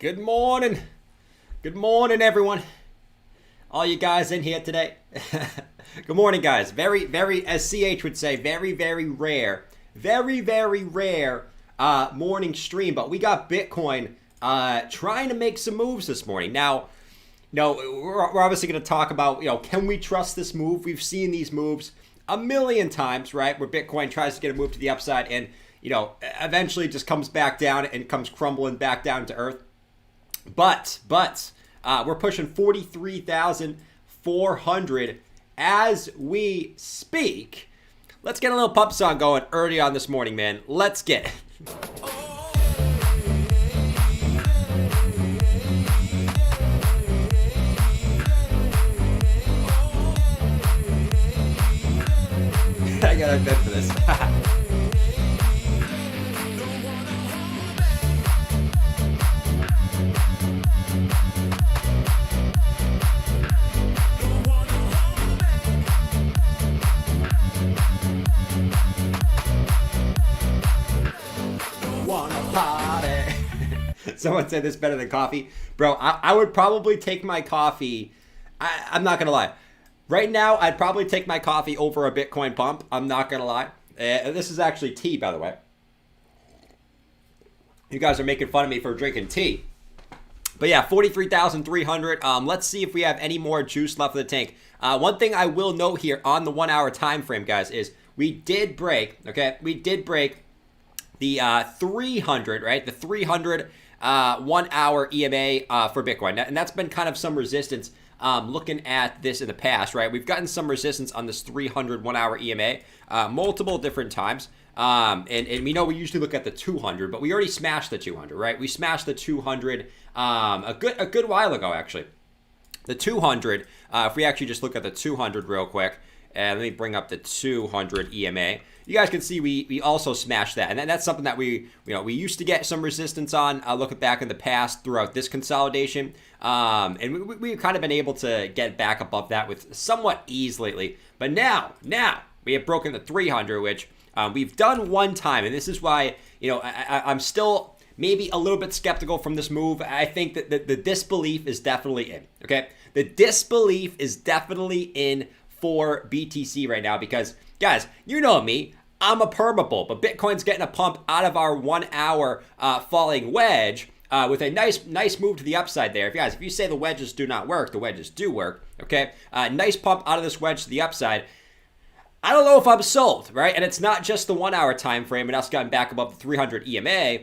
Good morning. Good morning, everyone. All you guys in here today. Good morning, guys. Very, as CH would say, very rare. Very rare morning stream. But we got Bitcoin trying to make some moves this morning. Now, we're obviously going to talk about, can we trust this move? We've seen these moves a million times, right? Where Bitcoin tries to get a move to the upside and, eventually just comes back down and comes crumbling back down to earth. But we're pushing 43,400 as we speak. Let's get a little pump song going early on this morning, man. Let's get it. I gotta bed for this. Someone said this better than coffee. Bro, I would probably take my coffee. I'm not going to lie. Right now, I'd probably take my coffee over a Bitcoin pump. I'm not going to lie. This is actually tea, by the way. You guys are making fun of me for drinking tea. But yeah, 43,300. Let's see if we have any more juice left in the tank. One thing I will note here on the 1 hour time frame, guys, is we did break, okay? We did break the 300, right? The 300 1 hour EMA for Bitcoin. And that's been kind of some resistance looking at this in the past, right? We've gotten some resistance on this 300 1 hour EMA multiple different times. And we know we usually look at the 200, but we already smashed the 200, right? We smashed the 200 a good while ago, actually. The 200, if we actually just look at the 200 real quick, and let me bring up the 200 EMA. You guys can see we also smashed that, and that's something that we used to get some resistance on. Looking back in the past throughout this consolidation, and we've kind of been able to get back above that with somewhat ease lately. But now we have broken the 300, which we've done one time, and this is why I'm still maybe a little bit skeptical from this move. I think that the disbelief is definitely in. Okay, the disbelief is definitely in for BTC right now because, guys, you know me, I'm a permabull, but Bitcoin's getting a pump out of our 1 hour falling wedge with a nice move to the upside there. If you say the wedges do not work, the wedges do work, okay? Nice pump out of this wedge to the upside. I don't know if I'm sold, right? And it's not just the 1 hour time frame and us getting back above the 300 EMA,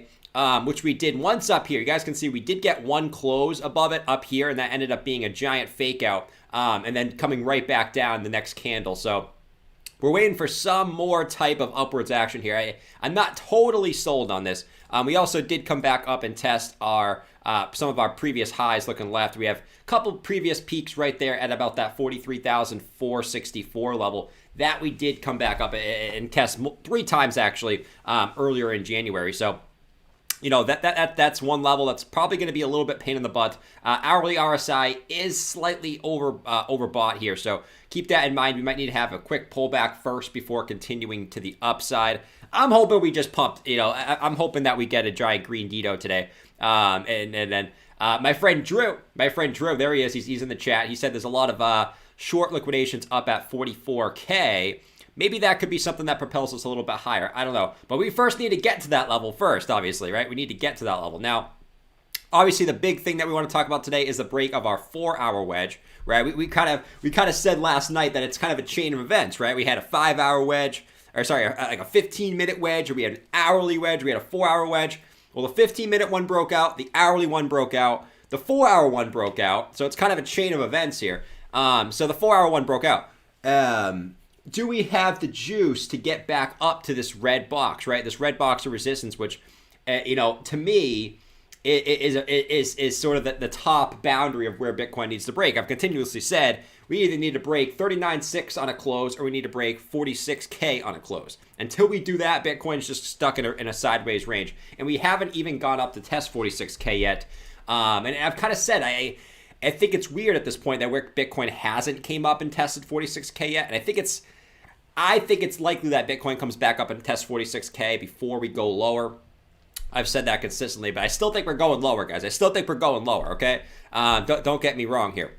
which we did once up here. You guys can see we did get one close above it up here, and that ended up being a giant fake out, and then coming right back down the next candle. So we're waiting for some more type of upwards action here. I'm not totally sold on this. We also did come back up and test our some of our previous highs looking left. We have a couple previous peaks right there at about that 43,464 level that we did come back up and test 3 times actually earlier in January. So that's one level that's probably going to be a little bit pain in the butt. Hourly RSI is slightly overbought here, so keep that in mind. We might need to have a quick pullback first before continuing to the upside. I'm hoping we just pumped. I'm hoping that we get a giant green Dito today. And then my friend Drew, there he is. He's in the chat. He said there's a lot of short liquidations up at 44K. Maybe that could be something that propels us a little bit higher. I don't know. But we first need to get to that level first, obviously, right? We need to get to that level. Now, obviously, the big thing that we want to talk about today is the break of our 4 hour wedge, right? We kind of said last night that it's kind of a chain of events, right? We had a 5 hour wedge, like a 15-minute wedge, or we had an hourly wedge, we had a 4 hour wedge. Well, the 15-minute one broke out, the hourly one broke out, the 4 hour one broke out. So it's kind of a chain of events here. So the 4 hour one broke out. Do we have the juice to get back up to this red box, right? This red box of resistance, which, to me, is sort of the top boundary of where Bitcoin needs to break. I've continuously said we either need to break 39.6 on a close or we need to break 46K on a close. Until we do that, Bitcoin's just stuck in a sideways range. And we haven't even gone up to test 46K yet. And I've kind of said, I think it's weird at this point that where Bitcoin hasn't came up and tested 46K yet. And I think it's likely that Bitcoin comes back up and tests 46K before we go lower. I've said that consistently, but I still think we're going lower, guys. I still think we're going lower, okay? Don't get me wrong here.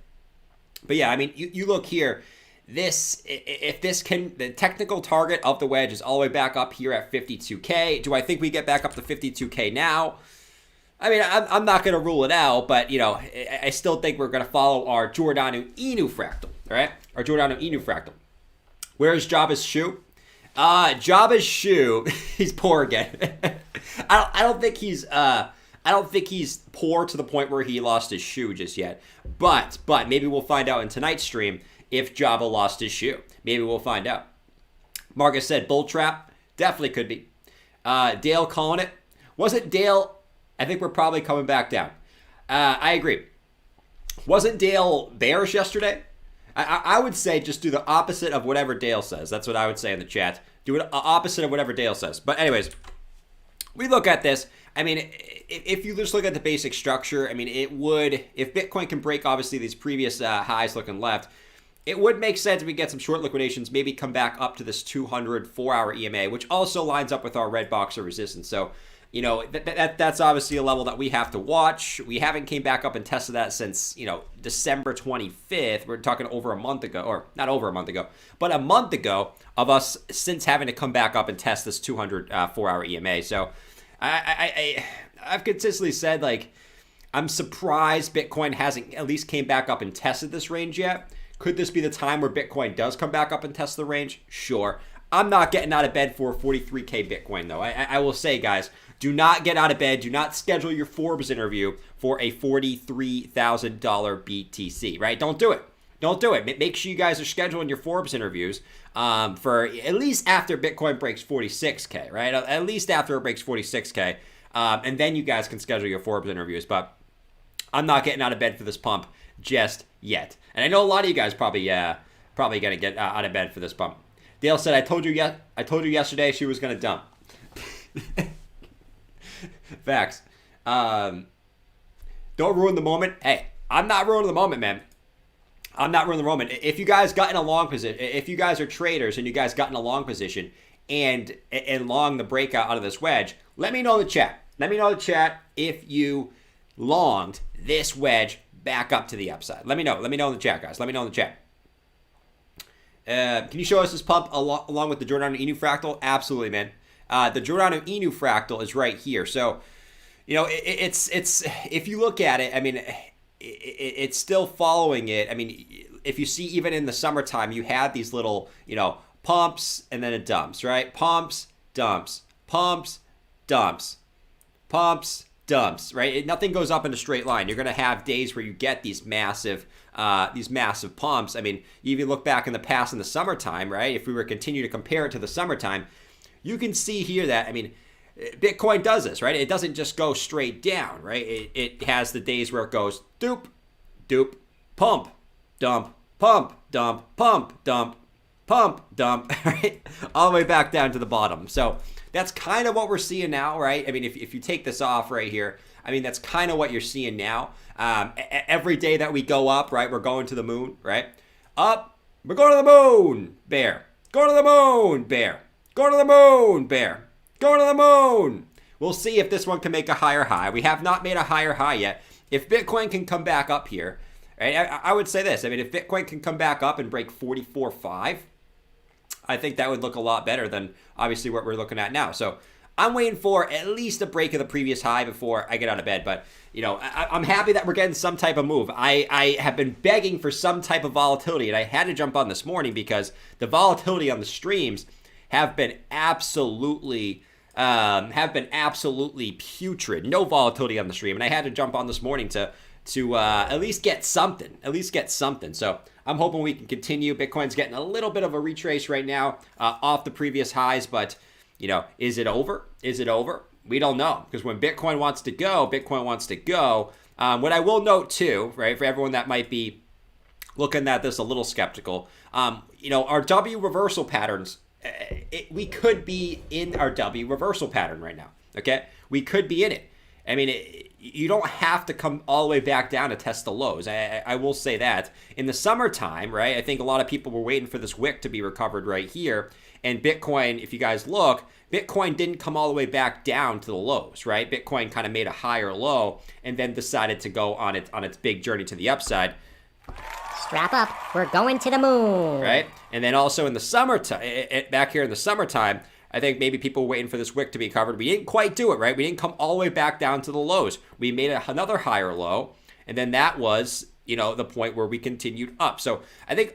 But yeah, I mean, you look here. If this can, the technical target of the wedge is all the way back up here at 52K. Do I think we get back up to 52K now? I mean, I'm not going to rule it out, but, you know, I still think we're going to follow our Giordano Inu fractal, all right? Our Giordano Inu fractal. Where's Jabba's shoe? Jabba's shoe, he's poor again. I don't think he's poor to the point where he lost his shoe just yet. But maybe we'll find out in tonight's stream if Jabba lost his shoe. Maybe we'll find out. Marcus said bull trap. Definitely could be. Dale calling it. Wasn't Dale... I think we're probably coming back down. I agree. Wasn't Dale bearish yesterday? I would say just do the opposite of whatever Dale says. That's what I would say in the chat. Do it opposite of whatever Dale says. But anyways, we look at this. I mean, if you just look at the basic structure, I mean, it would, if Bitcoin can break, obviously, these previous highs looking left, it would make sense if we get some short liquidations, maybe come back up to this 200 4-hour EMA, which also lines up with our red box of resistance. So, you know, that's obviously a level that we have to watch. We haven't came back up and tested that since, you know, December 25th. We're talking over a month ago, or not over a month ago, but a month ago of us since having to come back up and test this 200 4-hour EMA. So I've consistently said, like, I'm surprised Bitcoin hasn't at least came back up and tested this range yet. Could this be the time where Bitcoin does come back up and test the range? Sure. I'm not getting out of bed for 43K Bitcoin, though. I will say, guys, do not get out of bed. Do not schedule your Forbes interview for a $43,000 BTC, right? Don't do it. Don't do it. Make sure you guys are scheduling your Forbes interviews for at least after Bitcoin breaks 46K, right? At least after it breaks 46K. And then you guys can schedule your Forbes interviews. But I'm not getting out of bed for this pump just yet. And I know a lot of you guys probably going to get out of bed for this pump. Dale said, I told you yesterday she was going to dump. Facts. Don't ruin the moment. Hey, I'm not ruining the moment, man. I'm not ruining the moment. If you guys got in a long position, if you guys are traders and you guys got in a long position and long the breakout out of this wedge, let me know in the chat. Let me know in the chat if you longed this wedge back up to the upside. Let me know. Let me know in the chat, guys. Let me know in the chat. Can you show us this pump along with the Giordano Inu fractal? Absolutely, man. The Giordano Inu fractal is right here. So, you know, it's if you look at it, I mean, it's still following it. I mean, if you see even in the summertime, you had these little, you know, pumps and then it dumps, right? Pumps, dumps, pumps, dumps, pumps, dumps, right? Nothing goes up in a straight line. You're going to have days where you get these massive pumps. I mean, you even look back in the past in the summertime, right? If we were to continue to compare it to the summertime, you can see here that, I mean, Bitcoin does this, right? It doesn't just go straight down, right? It has the days where it goes doop, doop, pump, dump, pump, dump, pump, dump, pump, dump, right? All the way back down to the bottom. So that's kind of what we're seeing now, right? I mean, if you take this off right here, I mean, that's kind of what you're seeing now. Every day that we go up, right, we're going to the moon, right? Up, we're going to the moon, bear. Going to the moon, bear. Going to the moon, bear. Going to the moon. We'll see if this one can make a higher high. We have not made a higher high yet. If Bitcoin can come back up here, right, I would say this. I mean, if Bitcoin can come back up and break 44.5, I think that would look a lot better than obviously what we're looking at now. So I'm waiting for at least a break of the previous high before I get out of bed. But, you know, I'm happy that we're getting some type of move. I have been begging for some type of volatility, and I had to jump on this morning because the volatility on the streams have been absolutely putrid. No volatility on the stream, and I had to jump on this morning to at least get something. So I'm hoping we can continue. Bitcoin's getting a little bit of a retrace right now off the previous highs, but you know, is it over? Is it over? We don't know, because when Bitcoin wants to go, Bitcoin wants to go. What I will note too, right, for everyone that might be looking at this a little skeptical, you know, our W reversal patterns. We could be in our W reversal pattern right now, okay? We could be in it. I mean, you don't have to come all the way back down to test the lows. I will say that. In the summertime, right, I think a lot of people were waiting for this wick to be recovered right here. And Bitcoin, if you guys look, Bitcoin didn't come all the way back down to the lows, right? Bitcoin kind of made a higher low and then decided to go on its big journey to the upside. Strap up, we're going to the moon. Right? And then also in the summertime, back here in the summertime, I think maybe people were waiting for this wick to be covered. We didn't quite do it, right? We didn't come all the way back down to the lows. We made another higher low, and then that was, the point where we continued up. So I think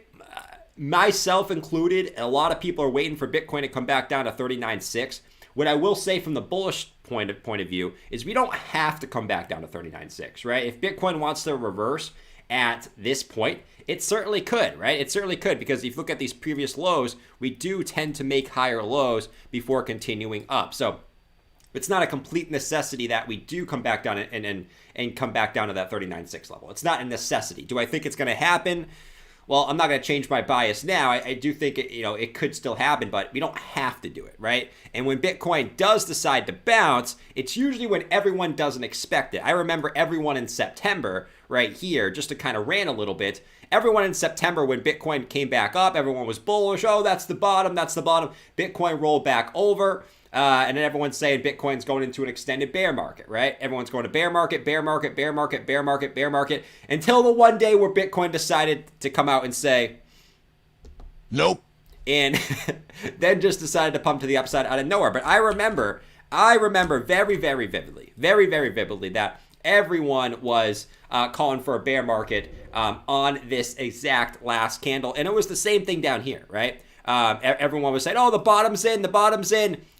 myself included, a lot of people are waiting for Bitcoin to come back down to 39.6. What I will say from the bullish point of view is we don't have to come back down to 39.6, right? If Bitcoin wants to reverse at this point, it certainly could, right? It certainly could, because if you look at these previous lows, we do tend to make higher lows before continuing up. So it's not a complete necessity that we do come back down and come back down to that 39.6 level. It's not a necessity. Do I think it's going to happen? Well, I'm not going to change my bias now. I do think it could still happen, but we don't have to do it, right? And when Bitcoin does decide to bounce, it's usually when everyone doesn't expect it. I remember everyone in September, right here, just to kind of rant a little bit. Everyone in September, when Bitcoin came back up, everyone was bullish. Oh, that's the bottom. That's the bottom. Bitcoin rolled back over. And then everyone's saying Bitcoin's going into an extended bear market, right? Everyone's going to bear market, bear market, bear market, bear market, bear market, until the one day where Bitcoin decided to come out and say, nope. And then just decided to pump to the upside out of nowhere. But I remember very, very vividly that everyone was calling for a bear market on this exact last candle. And it was the same thing down here, right? Everyone was saying, oh, the bottom's in.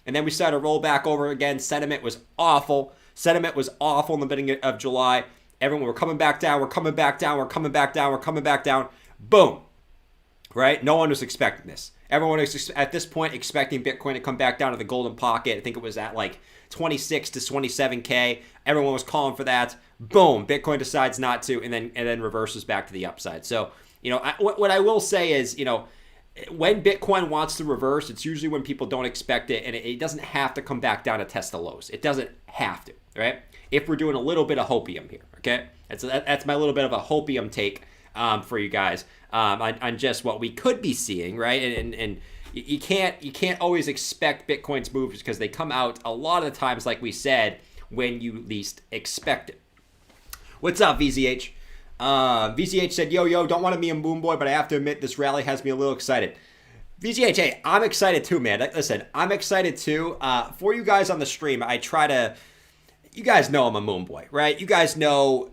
And then we started to roll back over again. Sentiment was awful. In the beginning of July. Everyone, we're coming back down. Boom. Right? No one was expecting this. Everyone was at this point expecting Bitcoin to come back down to the golden pocket. I think it was at like 26 to 27K. Everyone was calling for that. Boom. Bitcoin decides not to, and then reverses back to the upside. So, what I will say is, when Bitcoin wants to reverse, it's usually when people don't expect it, and it doesn't have to come back down to test the lows. It doesn't have to, right? If we're doing a little bit of hopium here, okay? That's my little bit of a hopium take for you guys on just what we could be seeing, right? And you can't always expect Bitcoin's moves because they come out a lot of the times, like we said, when you least expect it. What's up, VZH? VCH said, yo, don't want to be a moon boy, but I have to admit this rally has me a little excited. VCH, hey, I'm excited too, man. Listen, I'm excited too. For you guys on the stream, you guys know I'm a moon boy, right? You guys know,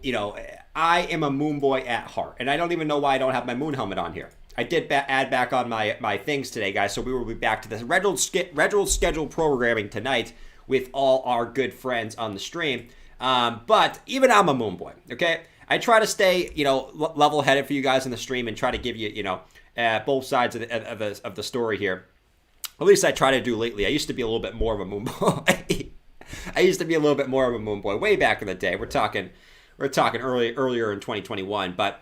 I am a moon boy at heart, and I don't even know why I don't have my moon helmet on here. I did add back on my things today, guys, so we will be back to the scheduled programming tonight with all our good friends on the stream. But even I'm a moon boy, okay? I try to stay, level-headed for you guys in the stream and try to give you, both sides of the story here. At least I try to do lately. I used to be a little bit more of a moon boy. Way back in the day. We're talking earlier in 2021. But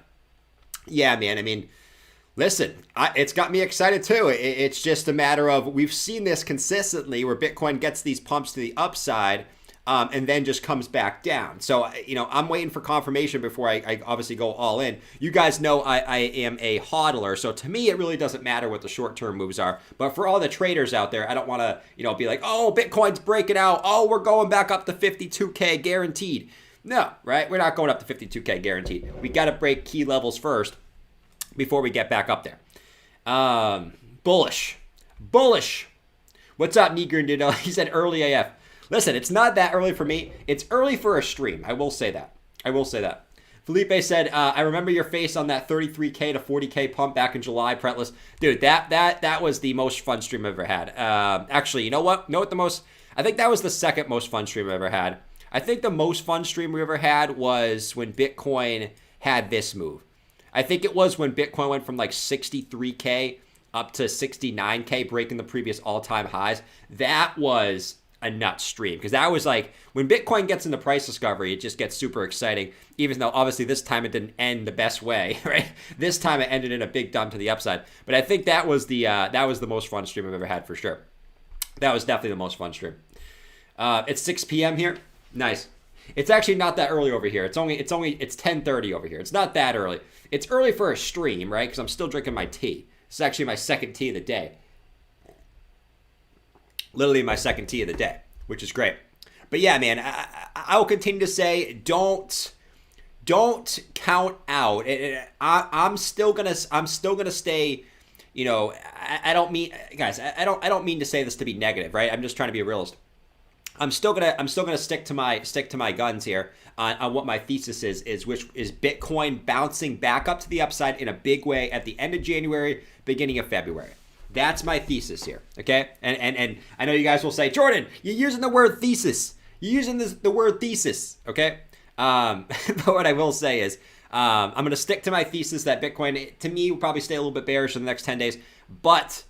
yeah, man. I mean, listen, it's got me excited too. It's just a matter of we've seen this consistently where Bitcoin gets these pumps to the upside. And then just comes back down. So, I'm waiting for confirmation before I obviously go all in. You guys know I am a hodler, so to me, it really doesn't matter what the short-term moves are. But for all the traders out there, I don't want to, be like, oh, Bitcoin's breaking out. Oh, we're going back up to 52K guaranteed. No, right? We're not going up to 52K guaranteed. We got to break key levels first before we get back up there. Bullish. What's up, Negro? He said early AF. Listen, it's not that early for me. It's early for a stream. I will say that. Felipe said, I remember your face on that 33K to 40K pump back in July, Pretless. Dude, that was the most fun stream I've ever had. Actually, you know what? I think that was the second most fun stream I've ever had. I think the most fun stream we ever had was when Bitcoin had this move. I think it was when Bitcoin went from like 63K up to 69K, breaking the previous all-time highs. That was a nut stream, because that was like when Bitcoin gets into price discovery, it just gets super exciting, even though obviously this time it didn't end the best way, right? This time it ended in a big dump to the upside. But I think that was the most fun stream I've ever had for sure. That was definitely the most fun stream. It's 6 p.m. here. Nice. It's actually not that early over here. It's 10:30 over here. It's not that early. It's early for a stream, right? Because I'm still drinking my tea. This is actually my second tea of the day. Literally my second T of the day, which is great. But yeah, man, I will continue to say don't count out. I'm still gonna stay. You know, I don't mean, guys, I don't mean to say this to be negative, right? I'm just trying to be a realist. I'm still gonna stick to my guns here on what my thesis is, which is Bitcoin bouncing back up to the upside in a big way at the end of January, beginning of February. That's my thesis here, okay? And I know you guys will say, Jordan, you're using the word thesis. You're using the word thesis, okay? But what I will say is, I'm going to stick to my thesis that Bitcoin, to me, will probably stay a little bit bearish in the next 10 days. But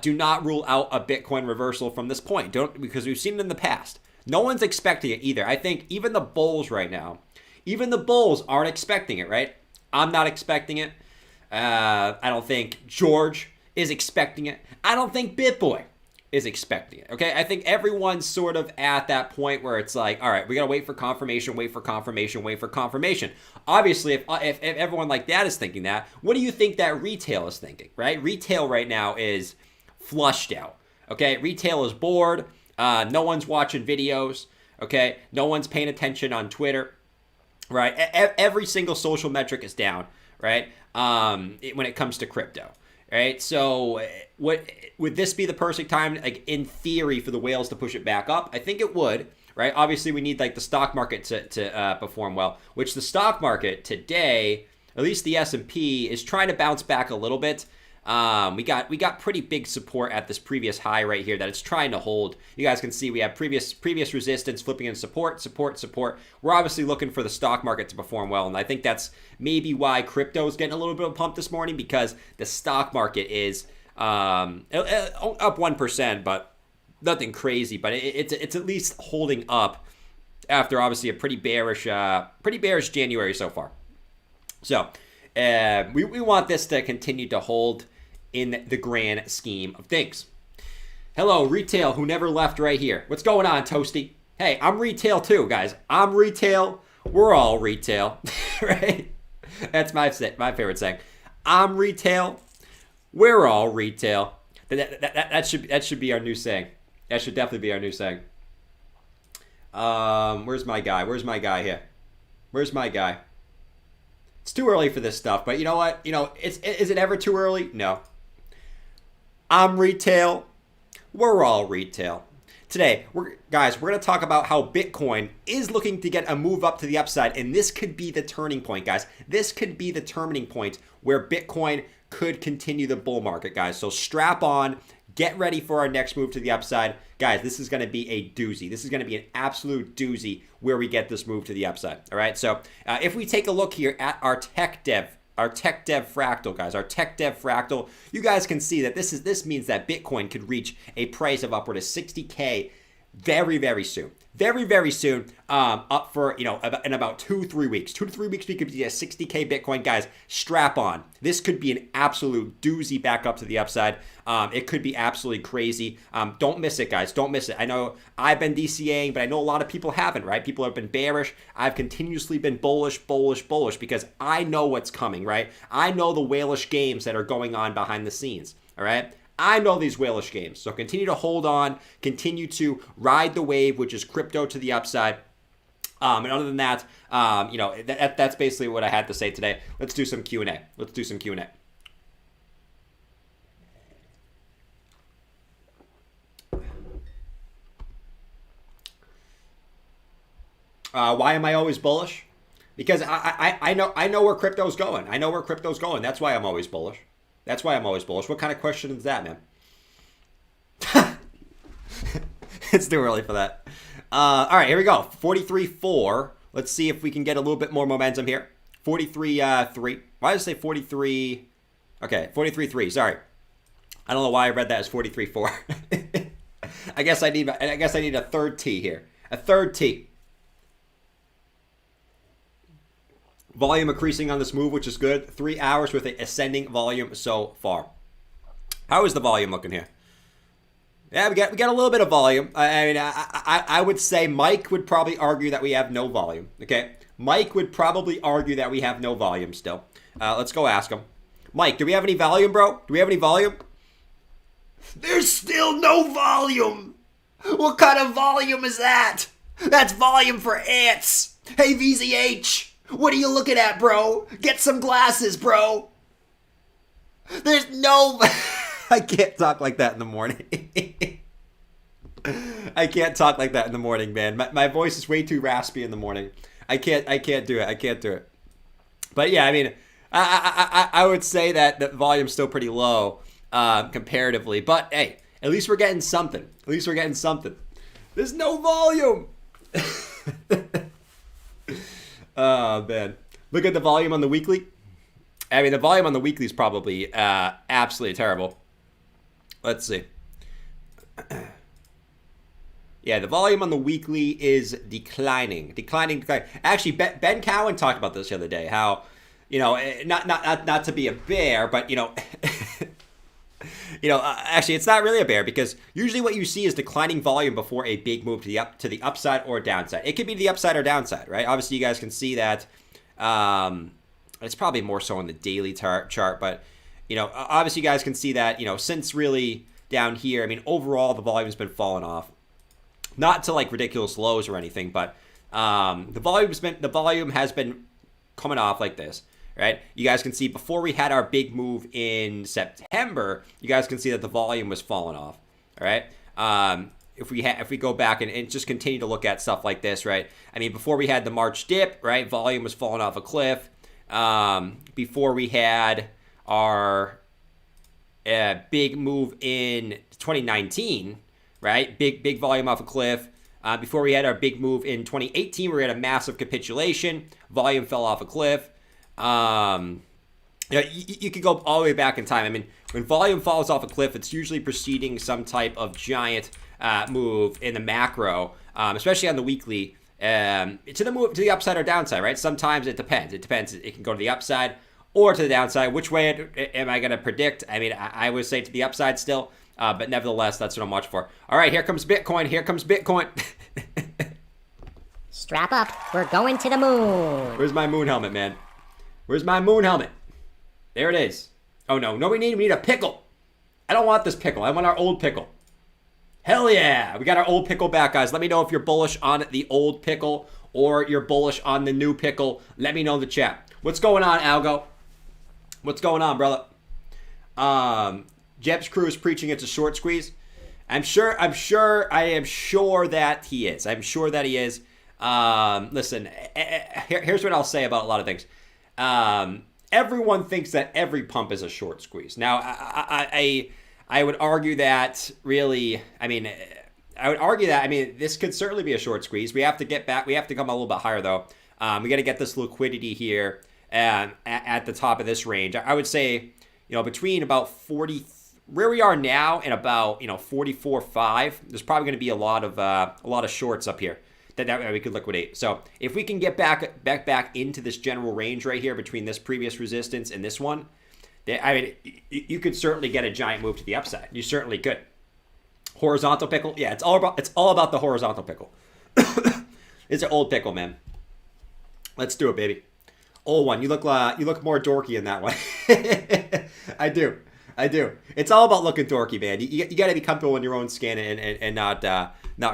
do not rule out a Bitcoin reversal from this point. Because we've seen it in the past. No one's expecting it either. I think even the bulls right now, even the bulls aren't expecting it, right? I'm not expecting it. I don't think George is expecting it. I don't think BitBoy is expecting it, okay? I think everyone's sort of at that point where it's like, all right, we got to wait for confirmation. Obviously, if everyone like that is thinking that, what do you think that retail is thinking, right? Retail right now is flushed out, okay? Retail is bored. No one's watching videos, okay? No one's paying attention on Twitter, right? Every single social metric is down, right? When it comes to crypto. Right, so would this be the perfect time, like in theory, for the whales to push it back up? I think it would, right? Obviously, we need like the stock market to perform well, which the stock market today, at least the S&P, is trying to bounce back a little bit. We got pretty big support at this previous high right here that it's trying to hold. You guys can see we have previous resistance flipping in support. We're obviously looking for the stock market to perform well, and I think that's maybe why crypto is getting a little bit of a pump this morning, because the stock market is up 1%, but nothing crazy. But it's at least holding up after obviously a pretty bearish January so far. So we want this to continue to hold in the grand scheme of things. Hello, retail who never left right here. What's going on, Toasty? Hey, I'm retail too, guys. I'm retail. We're all retail, right? That's my favorite saying. I'm retail. We're all retail. That should be our new saying. That should definitely be our new saying. Where's my guy? Where's my guy here? Where's my guy? It's too early for this stuff, but you know what? Is it ever too early? No. I'm retail. We're all retail. Today, we're going to talk about how Bitcoin is looking to get a move up to the upside, and this could be the turning point, guys. This could be the turning point where Bitcoin could continue the bull market, guys. So strap on. Get ready for our next move to the upside. Guys, this is going to be a doozy. This is going to be an absolute doozy where we get this move to the upside. All right, so if we take a look here at our tech dev fractal, guys, our tech dev fractal, you guys can see that this means that Bitcoin could reach a price of upward of 60K very, very soon. Very, very soon, up for, in about 2-3 weeks. 2 to 3 weeks, we could be at 60K Bitcoin. Guys, strap on. This could be an absolute doozy back up to the upside. It could be absolutely crazy. Don't miss it, guys. Don't miss it. I know I've been DCAing, but I know a lot of people haven't, right? People have been bearish. I've continuously been bullish because I know what's coming, right? I know the whalish games that are going on behind the scenes, all right? I know these whalish games. So continue to hold on, continue to ride the wave, which is crypto to the upside. And other than that, that's basically what I had to say today. Let's do some Q&A. Why am I always bullish? Because I know where crypto's going. That's why I'm always bullish. What kind of question is that, man? It's too early for that. All right, here we go. 43.4. Let's see if we can get a little bit more momentum here. 43.3. Why did I say 43? Okay, 43.3. Sorry. I don't know why I read that as 43.4. I guess I need a third T here. A third T. Volume increasing on this move, which is good. 3 hours with an ascending volume so far. How is the volume looking here? Yeah, we got a little bit of volume. I would say Mike would probably argue that we have no volume. Okay, Mike would probably argue that we have no volume still. Let's go ask him. Mike, do we have any volume, bro? Do we have any volume? There's still no volume. What kind of volume is that? That's volume for ants. Hey, VZH, what are you looking at, bro? Get some glasses, bro. There's no... I can't talk like that in the morning. I can't talk like that in the morning, man. My voice is way too raspy in the morning. I can't do it. I can't do it. But yeah, I mean, I would say that the volume's still pretty low comparatively. But hey, at least we're getting something. At least we're getting something. There's no volume. Oh, man. Look at the volume on the weekly. I mean, the volume on the weekly is probably absolutely terrible. Let's see. Yeah, the volume on the weekly is declining. Actually, Ben Cowan talked about this the other day. How, you know, not to be a bear, but you know, actually, it's not really a bear because usually what you see is declining volume before a big move to the upside or downside. It could be the upside or downside, right? Obviously, you guys can see that. It's probably more so on the daily chart, but you know, obviously, you guys can see that. You know, since really down here, I mean, overall, the volume's been falling off. Not to like ridiculous lows or anything, but the volume has been coming off like this, right? You guys can see before we had our big move in September, you guys can see that the volume was falling off, all right? If we go back and just continue to look at stuff like this, right? I mean, before we had the March dip, right? Volume was falling off a cliff. Before we had our big move in 2019. Right? Big volume off a cliff. Before we had our big move in 2018, we had a massive capitulation. Volume fell off a cliff. You know, you could go all the way back in time. I mean, when volume falls off a cliff, it's usually preceding some type of giant move in the macro, especially on the weekly, to the upside or downside, right? Sometimes it depends. It depends. It can go to the upside or to the downside. Which way am I going to predict? I mean, I would say to the upside still. But nevertheless, that's what I'm watching for. All right, here comes Bitcoin. Here comes Bitcoin. Strap up. We're going to the moon. Where's my moon helmet, man? Where's my moon helmet? There it is. Oh, no. No, we need a pickle. I don't want this pickle. I want our old pickle. Hell yeah. We got our old pickle back, guys. Let me know if you're bullish on the old pickle or you're bullish on the new pickle. Let me know in the chat. What's going on, Algo? What's going on, brother? Jeb's crew is preaching it's a short squeeze. I am sure that he is. I'm sure that he is. Listen, here's what I'll say about a lot of things. Everyone thinks that every pump is a short squeeze. Now, I would argue that really, I mean, this could certainly be a short squeeze. We have to get back. We have to come a little bit higher, though. We got to get this liquidity here at the top of this range. I would say, you know, between about 40, where we are now, and about 44.5. There's probably going to be a lot of shorts up here that we could liquidate. So if we can get back into this general range right here between this previous resistance and this one, I mean, you could certainly get a giant move to the upside. You certainly could. Horizontal pickle, yeah, it's all about the horizontal pickle. It's an old pickle, man. Let's do it, baby. Old one. You look more dorky in that one. I do. It's all about looking dorky, man. You got to be comfortable in your own skin and not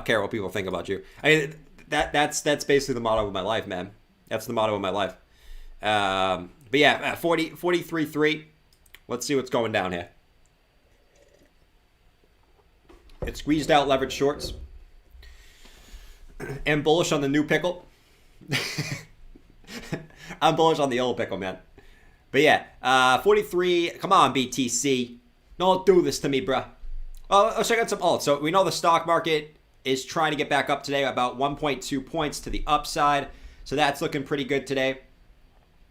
care what people think about you. I mean, that's basically the motto of my life, man. That's the motto of my life. But yeah, 43.3. Let's see what's going down here. It squeezed out leverage shorts. And bullish on the new pickle. I'm bullish on the old pickle, man. But yeah, 43. Come on, BTC. Don't do this to me, bruh. Well, let's check out some alts. So we know the stock market is trying to get back up today, about 1.2 points to the upside. So that's looking pretty good today.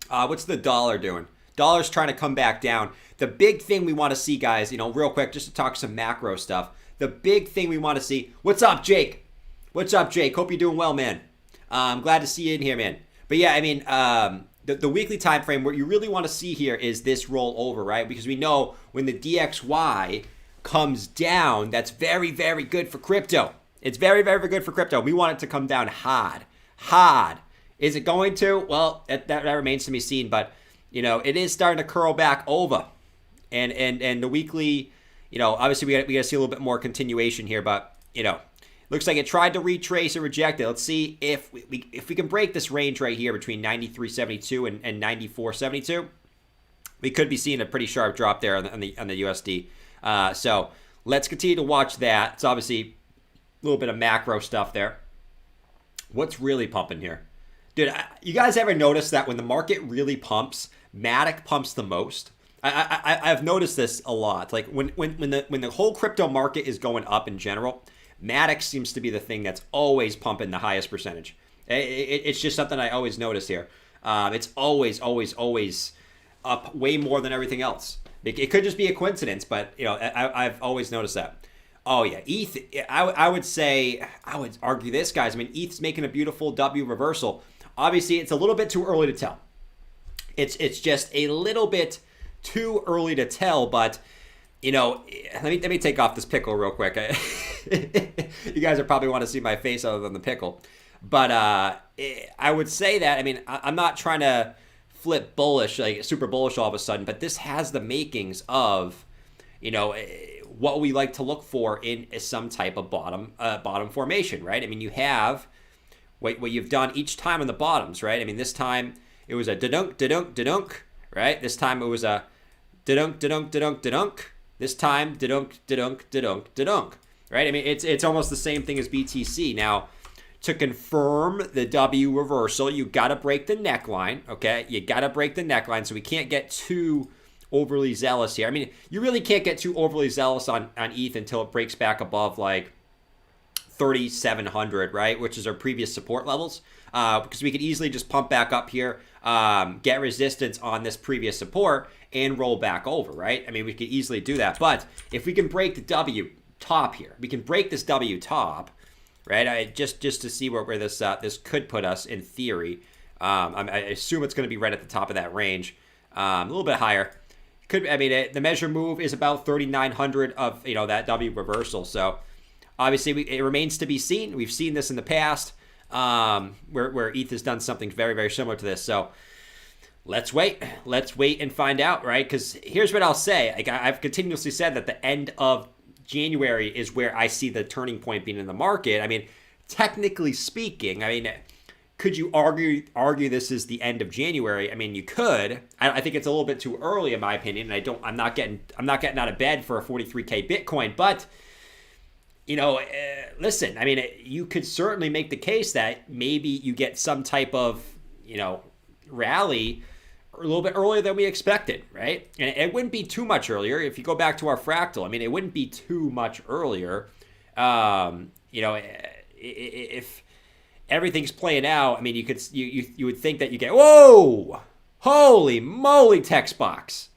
What's the dollar doing? Dollar's trying to come back down. The big thing we want to see, guys, real quick, just to talk some macro stuff. The big thing we want to see. What's up, Jake? What's up, Jake? Hope you're doing well, man. I'm glad to see you in here, man. But yeah, I mean, the weekly time frame, what you really want to see here is this roll over, right? Because we know when the DXY comes down, that's very, very good for crypto. It's very, very good for crypto. We want it to come down hard. Is it going to? Well, that remains to be seen. But, it is starting to curl back over. And the weekly, obviously we got to see a little bit more continuation here. But, Looks like it tried to retrace and reject it. Let's see if we can break this range right here between 93.72 and 94.72. We could be seeing a pretty sharp drop there on the USD. So let's continue to watch that. It's obviously a little bit of macro stuff there. What's really pumping here? Dude, you guys ever notice that when the market really pumps, Matic pumps the most? I've noticed this a lot. Like when the whole crypto market is going up in general, Matic seems to be the thing that's always pumping the highest percentage. It's just something I always notice here. It's always up way more than everything else. It could just be a coincidence, but I've always noticed that. Oh yeah, ETH. I would argue this, guys. I mean, ETH's making a beautiful W reversal. Obviously, it's a little bit too early to tell. It's just a little bit too early to tell, but let me take off this pickle real quick. You guys are probably want to see my face other than the pickle, but I would say that, I mean, I'm not trying to flip bullish, like super bullish all of a sudden, but this has the makings of what we like to look for in some type of bottom formation, right? I mean, you have what you've done each time on the bottoms, right? I mean, this time it was a da-dunk, da-dunk, da-dunk, right? This time it was a da-dunk, da-dunk, da-dunk, da-dunk. This time, da-dunk, da-dunk, da-dunk, da-dunk, right? I mean, it's almost the same thing as BTC. Now, to confirm the W reversal, you got to break the neckline, okay? You got to break the neckline, so we can't get too overly zealous here. I mean, you really can't get too overly zealous on ETH until it breaks back above like 3,700, right? Which is our previous support levels, because we could easily just pump back up here, get resistance on this previous support, and roll back over, right? I mean, we could easily do that. But if we can break the W top here, we can break this W top, right? Just to see where this could put us in theory. I assume it's going to be right at the top of that range, a little bit higher. The measure move is about 3,900 of that W reversal. So obviously it remains to be seen. We've seen this in the past, where ETH has done something very, very similar to this. So let's wait and find out, right? Because here's what I'll say. Like, I've continuously said that the end of January is where I see the turning point being in the market. I mean, technically speaking, could you argue this is the end of January? I mean, you could. I think it's a little bit too early, in my opinion. I'm not getting out of bed for a 43K Bitcoin, but listen. I mean, you could certainly make the case that maybe you get some type of rally a little bit earlier than we expected, right? And it wouldn't be too much earlier. If you go back to our fractal, I mean, it wouldn't be too much earlier. If everything's playing out, I mean, you would think that you get, whoa, holy moly, text box.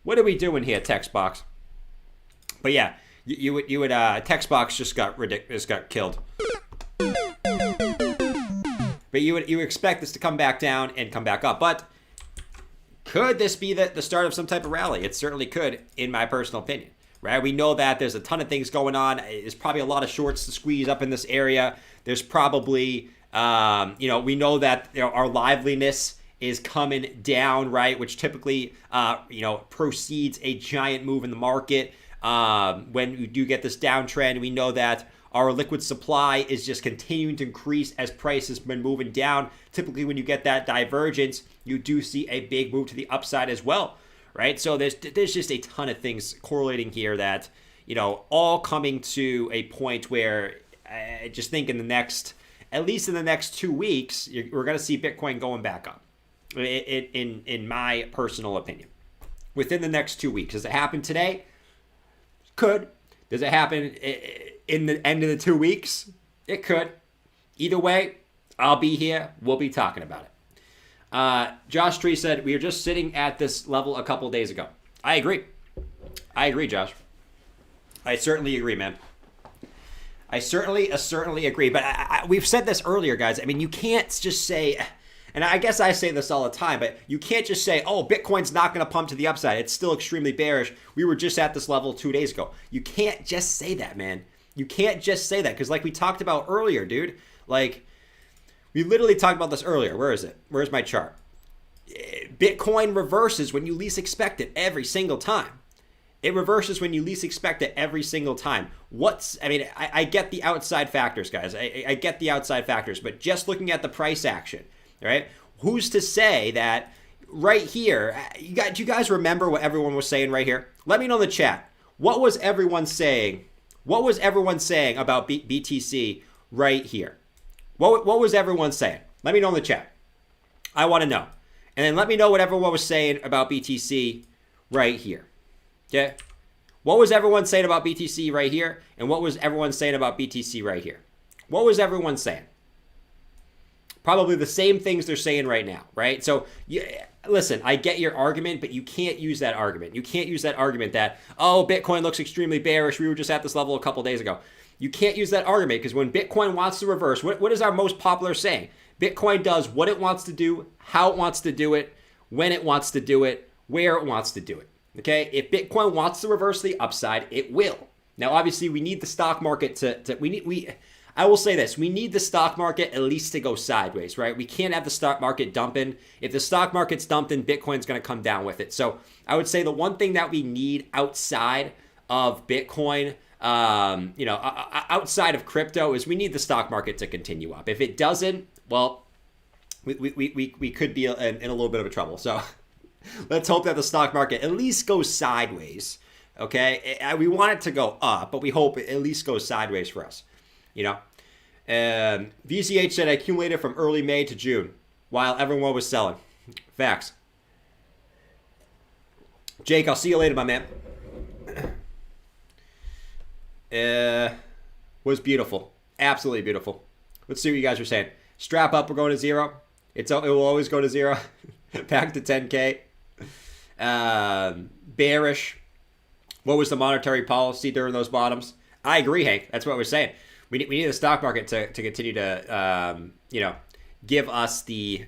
What are we doing here, text box? But yeah, you would text box just got killed. But you would expect this to come back down and come back up. But could this be the start of some type of rally? It certainly could, in my personal opinion. Right? We know that there's a ton of things going on. There's probably a lot of shorts to squeeze up in this area. There's probably, we know that our liveliness is coming down, right? Which typically, precedes a giant move in the market. When we do get this downtrend, we know that our liquid supply is just continuing to increase as price has been moving down. Typically, when you get that divergence, you do see a big move to the upside as well, right? So there's just a ton of things correlating here that, all coming to a point where I just think at least in the next 2 weeks, we're going to see Bitcoin going back up, in my personal opinion. Within the next 2 weeks. Does it happen today? Could. Does it happen in the end of the 2 weeks? It could. Either way, I'll be here. We'll be talking about it. Josh Tree said, we were just sitting at this level a couple days ago. I agree, Josh. I certainly agree, man. I certainly agree. But we've said this earlier, guys. I mean, you can't just say, and I guess I say this all the time, but you can't just say, oh, Bitcoin's not going to pump to the upside. It's still extremely bearish. We were just at this level 2 days ago. You can't just say that, man. You can't just say that because like we talked about earlier, dude, like we literally talked about this earlier. Where is it? Where's my chart? Bitcoin reverses when you least expect it every single time. It reverses when you least expect it every single time. I get the outside factors, guys. I get the outside factors, but just looking at the price action, right? Who's to say that right here, do you guys remember what everyone was saying right here? Let me know in the chat. What was everyone saying? What was everyone saying about BTC right here? What was everyone saying? Let me know in the chat. I want to know. And then let me know what everyone was saying about BTC right here. Okay? What was everyone saying about BTC right here? And what was everyone saying about BTC right here? What was everyone saying? Probably the same things they're saying right now, right? So, listen, I get your argument, but you can't use that argument. You can't use that argument that, oh, Bitcoin looks extremely bearish. We were just at this level a couple days ago. You can't use that argument because when Bitcoin wants to reverse, what is our most popular saying? Bitcoin does what it wants to do, how it wants to do it, when it wants to do it, where it wants to do it. Okay? If Bitcoin wants to reverse the upside, it will. Now, obviously, we need the stock market I will say this, we need the stock market at least to go sideways, right? We can't have the stock market dumping. If the stock market's dumping, Bitcoin's going to come down with it. So I would say the one thing that we need outside of Bitcoin, outside of crypto, is we need the stock market to continue up. If it doesn't, well, we could be in a little bit of a trouble. So let's hope that the stock market at least goes sideways. Okay, we want it to go up, but we hope it at least goes sideways for us. VCH said I accumulated from early May to June while everyone was selling. Facts. Jake, I'll see you later, my man. Was beautiful. Absolutely beautiful. Let's see what you guys are saying. Strap up, we're going to zero. It will always go to zero. Back to 10K. Bearish. What was the monetary policy during those bottoms? I agree, Hank. That's what we're saying. We need the stock market to continue to give us the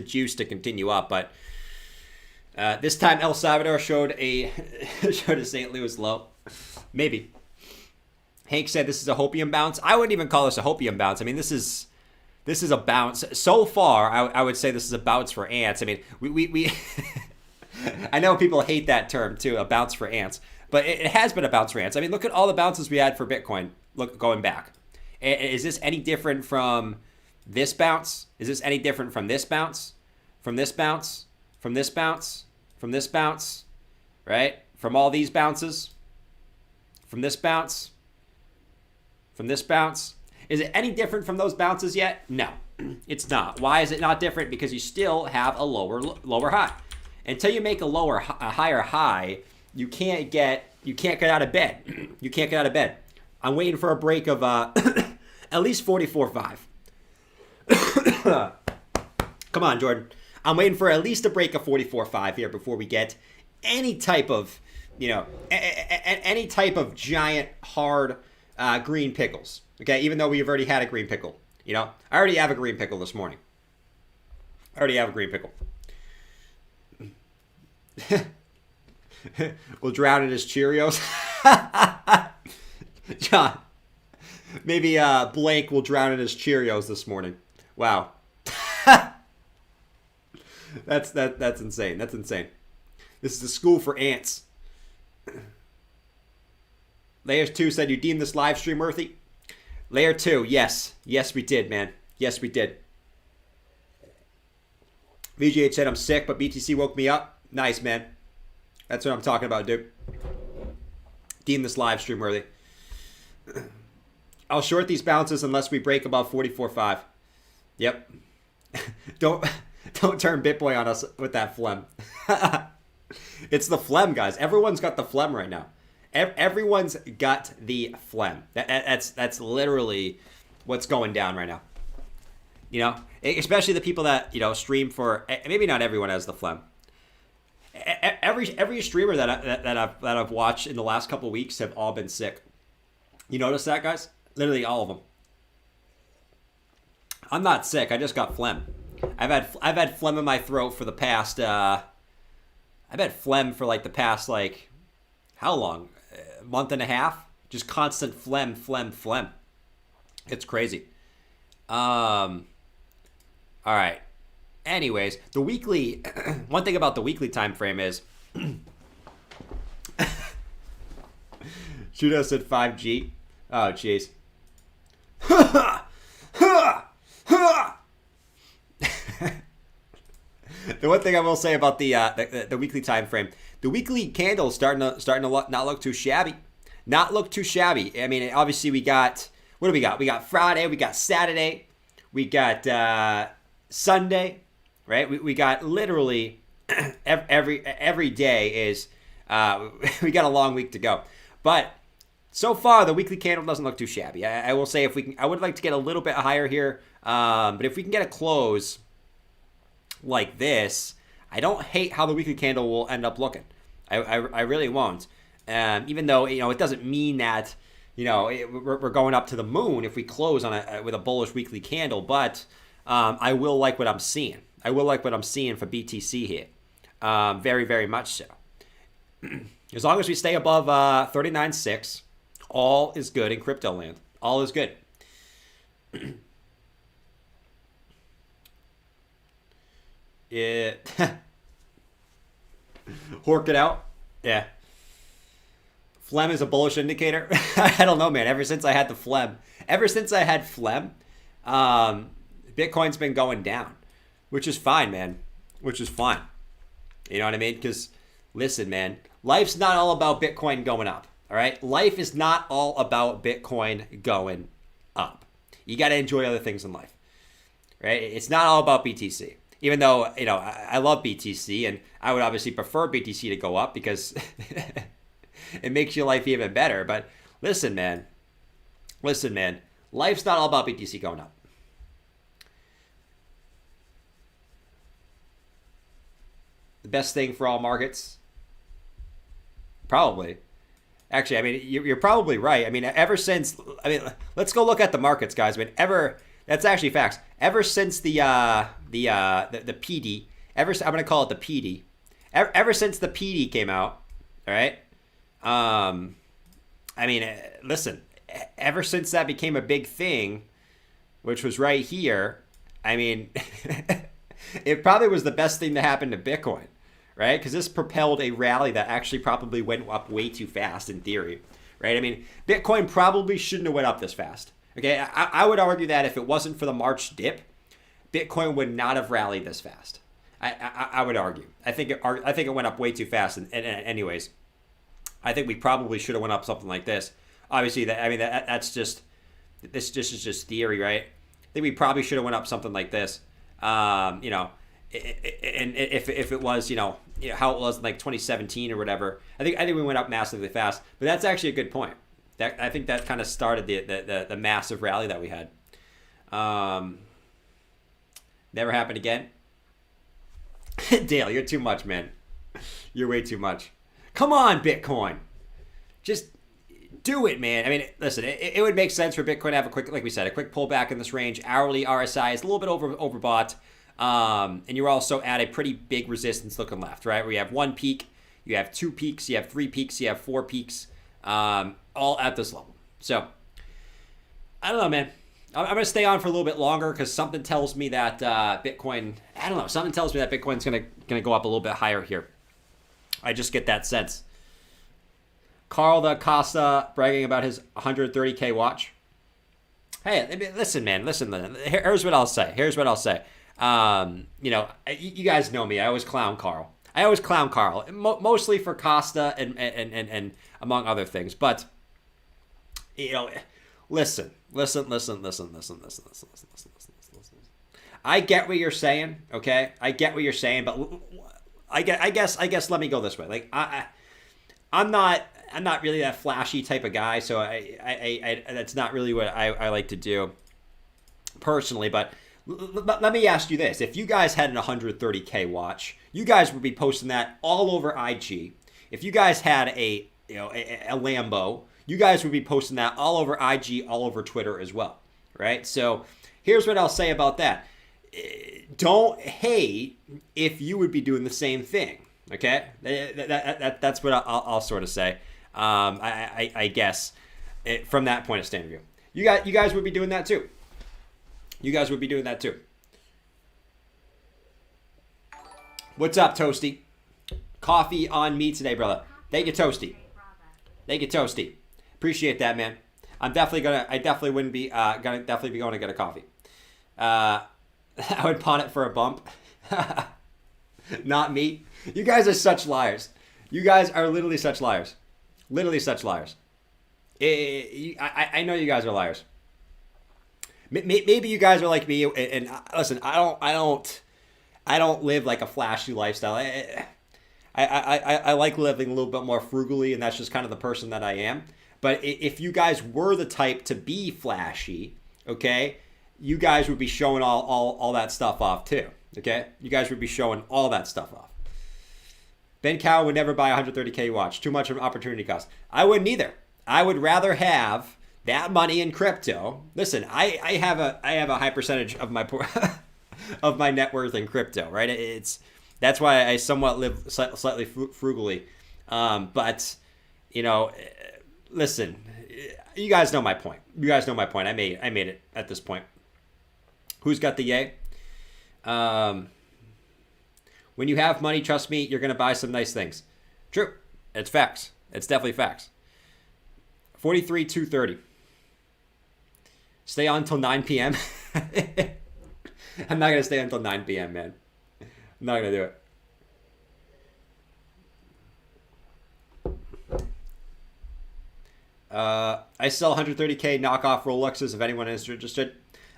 juice to continue up. But this time El Salvador showed a St. Louis low. Maybe. Hank said this is a hopium bounce. I wouldn't even call this a hopium bounce. I mean, this is a bounce. So far, I would say this is a bounce for ants. I mean, we I know people hate that term too, a bounce for ants. But it has been a bounce for ants. I mean, look at all the bounces we had for Bitcoin. Look, going back. Is this any different from this bounce? Is this any different from this bounce? From this bounce? From this bounce? From this bounce? Right? From all these bounces? From this bounce? From this bounce? Is it any different from those bounces yet? No, it's not. Why is it not different? Because you still have a lower high. Until you make a higher high, you can't get out of bed. You can't get out of bed. I'm waiting for a break of at least 44.5. Come on, Jordan. I'm waiting for at least a break of 44.5 here before we get any type of, any type of giant hard green pickles. Okay, even though we've already had a green pickle. I already have a green pickle this morning. We'll drown in his Cheerios. John, maybe Blake will drown in his Cheerios this morning. Wow. That's insane. That's insane. This is a school for ants. Layer 2 said you deemed this live stream worthy. Layer 2, yes. Yes, we did, man. Yes, we did. VGH said I'm sick, but BTC woke me up. Nice, man. That's what I'm talking about, dude. Deem this live stream worthy. I'll short these bounces unless we break above 44.5. Yep. Don't turn BitBoy on us with that phlegm. It's the phlegm, guys. Everyone's got the phlegm right now. Everyone's got the phlegm. That's literally what's going down right now. Especially the people that stream for. Maybe not everyone has the phlegm. Every streamer that I've watched in the last couple of weeks have all been sick. You notice that, guys? Literally all of them. I'm not sick. I just got phlegm. I've had phlegm in my throat for the past. I've had phlegm for the past how long? A month and a half. Just constant phlegm. It's crazy. All right. Anyways, the weekly. One thing about the weekly time frame is Judo said 5G. Oh, jeez. The one thing I will say about the weekly time frame, the weekly candle starting to not look too shabby. Not look too shabby. I mean, obviously we got, what do we got? We got Friday, we got Saturday, we got Sunday, right? We got literally every day is, we got a long week to go. But so far, the weekly candle doesn't look too shabby. I will say if we can, I would like to get a little bit higher here. But if we can get a close like this, I don't hate how the weekly candle will end up looking. I really won't. Even though, it doesn't mean that, we're going up to the moon if we close on with a bullish weekly candle. But I will like what I'm seeing. I will like what I'm seeing for BTC here. Very, very much so. As long as we stay above 39.6, all is good in crypto land. All is good. Hork it out. Yeah. Phlegm is a bullish indicator. I don't know, man. Ever since I had phlegm, Bitcoin's been going down, which is fine, man. Which is fine. You know what I mean? Because, listen, man, life's not all about Bitcoin going up. All right? Life is not all about Bitcoin going up. You got to enjoy other things in life. Right? It's not all about BTC. Even though, I love BTC, and I would obviously prefer BTC to go up because it makes your life even better. But listen, man. Life's not all about BTC going up. The best thing for all markets? Probably. Actually, I mean, you're probably right. I mean, let's go look at the markets, guys. I mean, that's actually facts. Ever since the PD, I'm going to call it the PD. Ever since the PD came out, all right? I mean, listen, ever since that became a big thing, which was right here, I mean, it probably was the best thing to happen to Bitcoin, right? Because this propelled a rally that actually probably went up way too fast in theory, right? I mean, Bitcoin probably shouldn't have went up this fast. Okay, I would argue that if it wasn't for the March dip, Bitcoin would not have rallied this fast. I would argue. I think it went up way too fast. And anyways, I think we probably should have went up something like this. Obviously, that's just this is just theory, right? I think we probably should have went up something like this. And if it was how it was in like 2017 or whatever, I think we went up massively fast. But that's actually a good point. I think that kind of started the massive rally that we had. Never happened again. Dale, you're too much, man. You're way too much. Come on, Bitcoin. Just do it, man. I mean, listen, it would make sense for Bitcoin to have a quick pullback in this range. Hourly RSI is a little bit overbought. And you're also at a pretty big resistance looking left, right? Where you have one peak, you have two peaks, you have three peaks, you have four peaks. All at this level. So, I don't know, man. I'm going to stay on for a little bit longer because something tells me that Bitcoin, something tells me that Bitcoin's going to go up a little bit higher here. I just get that sense. Carl da Costa bragging about his 130K watch. Hey, listen, man. Here's what I'll say. You guys know me. I always clown Carl. Mostly for Costa and among other things. But, listen. I get what you're saying, okay? I get what you're saying, but I guess let me go this way. Like, I'm not really that flashy type of guy, so I that's not really what I like to do personally, but let me ask you this. If you guys had an 130K watch, you guys would be posting that all over IG. If you guys had a Lambo, you guys would be posting that all over IG, all over Twitter as well, right? So here's what I'll say about that. Don't hate if you would be doing the same thing, okay? That's what I'll sort of say, I guess, from that point of stand view. You guys would be doing that too. What's up, Toasty? Coffee on me today, brother. Thank you, Toasty. Appreciate that, man. I definitely wouldn't be gonna definitely be going to get a coffee. I would pawn it for a bump. Not me. You guys are such liars. You guys are literally such liars. Literally such liars. I know you guys are liars. Maybe you guys are like me, and listen, I don't live like a flashy lifestyle. I like living a little bit more frugally, and that's just kind of the person that I am. But if you guys were the type to be flashy, okay, you guys would be showing all that stuff off too. Okay, you guys would be showing all that stuff off. Ben Cow would never buy a 130K watch. Too much of an opportunity cost. I wouldn't either. I would rather have that money in crypto. Listen, I have a high percentage of my of my net worth in crypto, right? That's why I somewhat live slightly frugally. But you know, listen, you guys know my point. You guys know my point. I made it at this point. Who's got the yay? When you have money, trust me, you're gonna buy some nice things. True. It's facts. It's definitely facts. 43,230. Stay on until 9 p.m. I'm not gonna stay until 9 p.m., man. I'm not gonna do it. I sell 130K knockoff Rolexes if anyone is interested.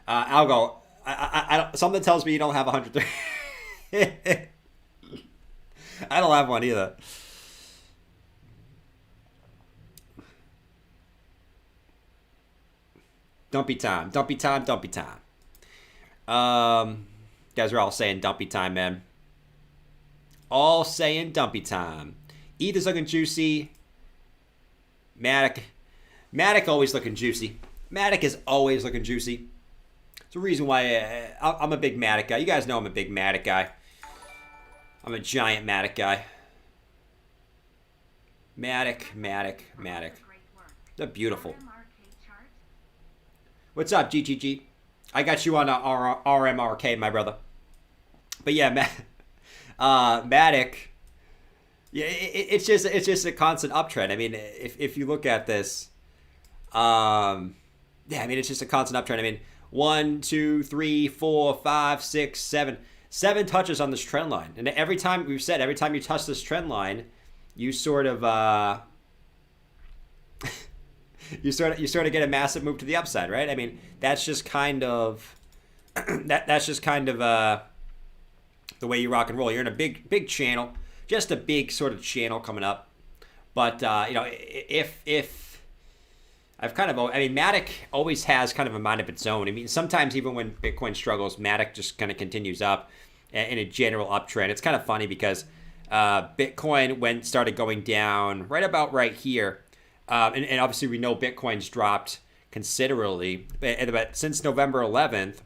Algo, I something tells me you don't have 130. I don't have one either. Dumpy time. Dumpy time. Dumpy time. Guys are all saying dumpy time, man. All saying dumpy time. Ether's looking juicy. Matic always looking juicy. Matic is always looking juicy. It's a reason why I'm a big Matic guy. You guys know I'm a big Matic guy. I'm a giant Matic guy. Matic. They're beautiful. What's up, GGG? I got you on RMRK, my brother. But yeah, Matic. Yeah, it's just a constant uptrend. I mean, if you look at this, yeah, I mean, it's just a constant uptrend. I mean, 1, 2, 3, 4, 5, 6, 7. 7 touches on this trend line, and every time you touch this trend line, you sort of you sort of get a massive move to the upside, right? I mean, that's just kind of that's just kind of the way you rock and roll. You're in a big channel, just a big sort of channel coming up. But you know, if I've kind of, I mean, Matic always has kind of a mind of its own. I mean, sometimes even when Bitcoin struggles, Matic just kind of continues up in a general uptrend. It's kind of funny because Bitcoin started going down right about here. And obviously we know Bitcoin's dropped considerably. But since November 11th,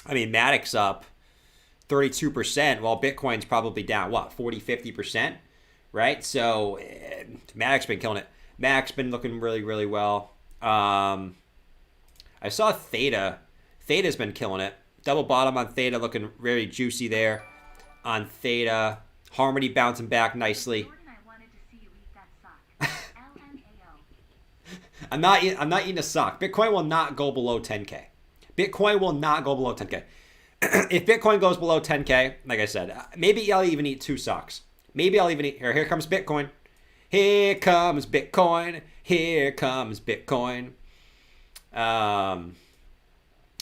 I mean, Matic's up 32%, while Bitcoin's probably down, what, 40, 50%, right? So Matic's been killing it. Mac's been looking really, really well. I saw Theta. Theta's been killing it. Double bottom on Theta, looking very juicy there on Theta. Harmony bouncing back nicely. I'm not eating a sock. Bitcoin will not go below 10K. Bitcoin will not go below 10K. If Bitcoin goes below 10K, like I said, maybe I'll even eat 2 socks. Maybe I'll even eat. Here comes Bitcoin. Here comes Bitcoin. Here comes Bitcoin.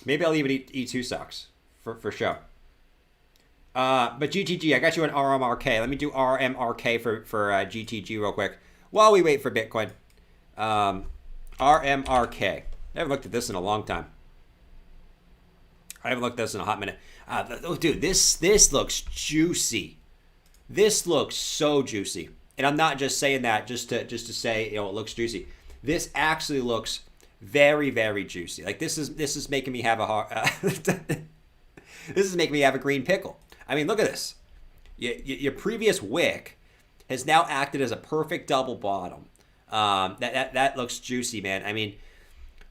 Maybe I'll even eat 2 socks for sure. But GTG, I got you an RMRK. Let me do RMRK for GTG real quick while we wait for Bitcoin. RMRK. I haven't looked at this in a long time. I haven't looked at this in a hot minute. Dude, this looks juicy. This looks so juicy. And I'm not just saying that just to say, you know, it looks juicy. This actually looks very, very juicy. Like this is making me have a this is making me have a green pickle. I mean, look at this. Your previous wick has now acted as a perfect double bottom. That looks juicy, man. I mean,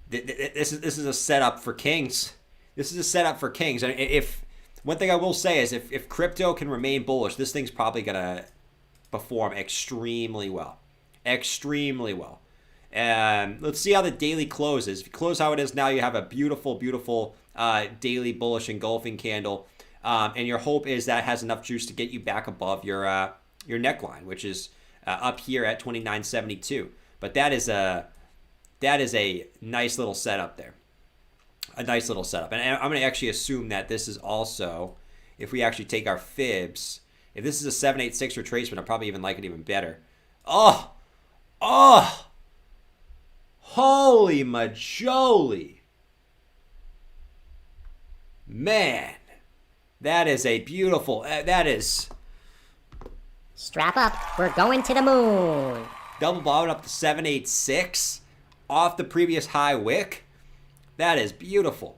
this is a setup for kings. This is a setup for kings. And if one thing I will say is if crypto can remain bullish, this thing's probably gonna perform extremely well. Let's see how the daily closes. If you close how it is now, you have a beautiful, beautiful daily bullish engulfing candle. And your hope is that has enough juice to get you back above your neckline, which is up here at 29.72. But that is a nice little setup there. A nice little setup. And I'm going to actually assume that this is also, if we actually take our fibs, if this is a 786 retracement, I'll probably even like it even better. Oh! Holy majoli. Man. That is a beautiful, that is... Strap up, we're going to the moon. Double bottom up to 786 off the previous high wick. That is beautiful.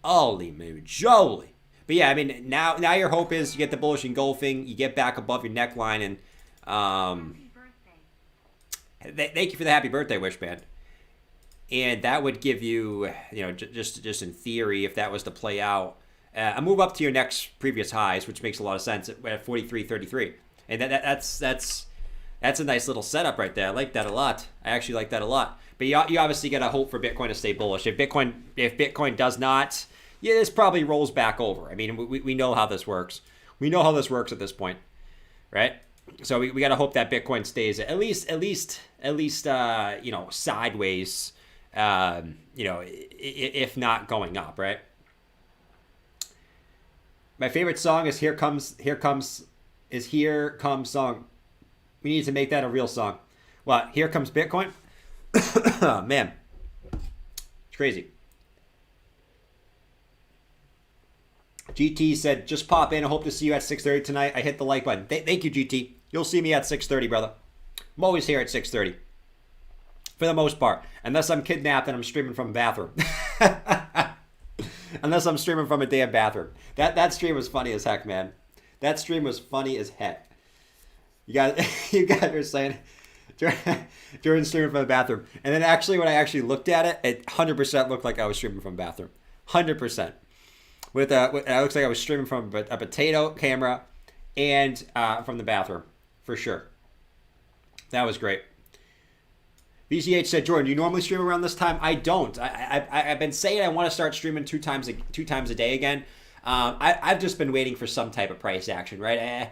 Holy majoli. But yeah, I mean, now your hope is you get the bullish engulfing, you get back above your neckline, and thank you for the happy birthday wish, man. And that would give you, just in theory, if that was to play out, a move up to your next previous highs, which makes a lot of sense at 43.33, and that's a nice little setup right there. I like that a lot. I actually like that a lot. But you obviously got to hope for Bitcoin to stay bullish. If Bitcoin does not, yeah, this probably rolls back over. I mean, we know how this works. We know how this works at this point, right? So we got to hope that Bitcoin stays at least sideways, if not going up, right? My favorite song is Here Comes Song. We need to make that a real song. What? Here Comes Bitcoin? Oh, man. It's crazy. GT said, just pop in. I hope to see you at 6:30 tonight. I hit the like button. Thank you, GT. You'll see me at 6:30, brother. I'm always here at 6:30. For the most part. Unless I'm kidnapped and I'm streaming from a bathroom. Unless I'm streaming from a damn bathroom. That stream was funny as heck, man. That stream was funny as heck. You guys are saying during streaming from the bathroom. And then actually when I actually looked at it, it 100% looked like I was streaming from a bathroom. 100%. It looks like I was streaming from a potato camera and from the bathroom. For sure. That was great. BCH said, Jordan, do you normally stream around this time? I don't. I've been saying I want to start streaming two times a day again. I've just been waiting for some type of price action, right?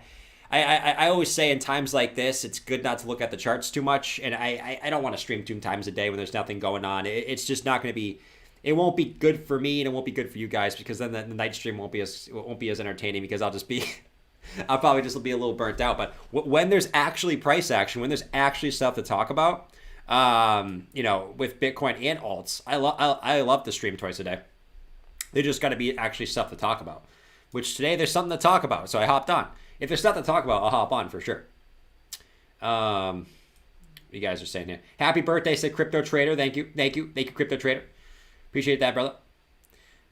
I always say in times like this, it's good not to look at the charts too much, and I don't want to stream 2 times a day when there's nothing going on. It's just not going to be. It won't be good for me, and it won't be good for you guys because then the night stream won't be as entertaining because I'll probably just be a little burnt out. But when there's actually price action, when there's actually stuff to talk about, with Bitcoin and alts, I love to stream twice a day. There just got to be actually stuff to talk about, which today there's something to talk about, so I hopped on. If there's stuff to talk about, I'll hop on for sure. You guys are saying here, happy birthday, said Crypto Trader. Thank you, Crypto Trader. Appreciate that, brother.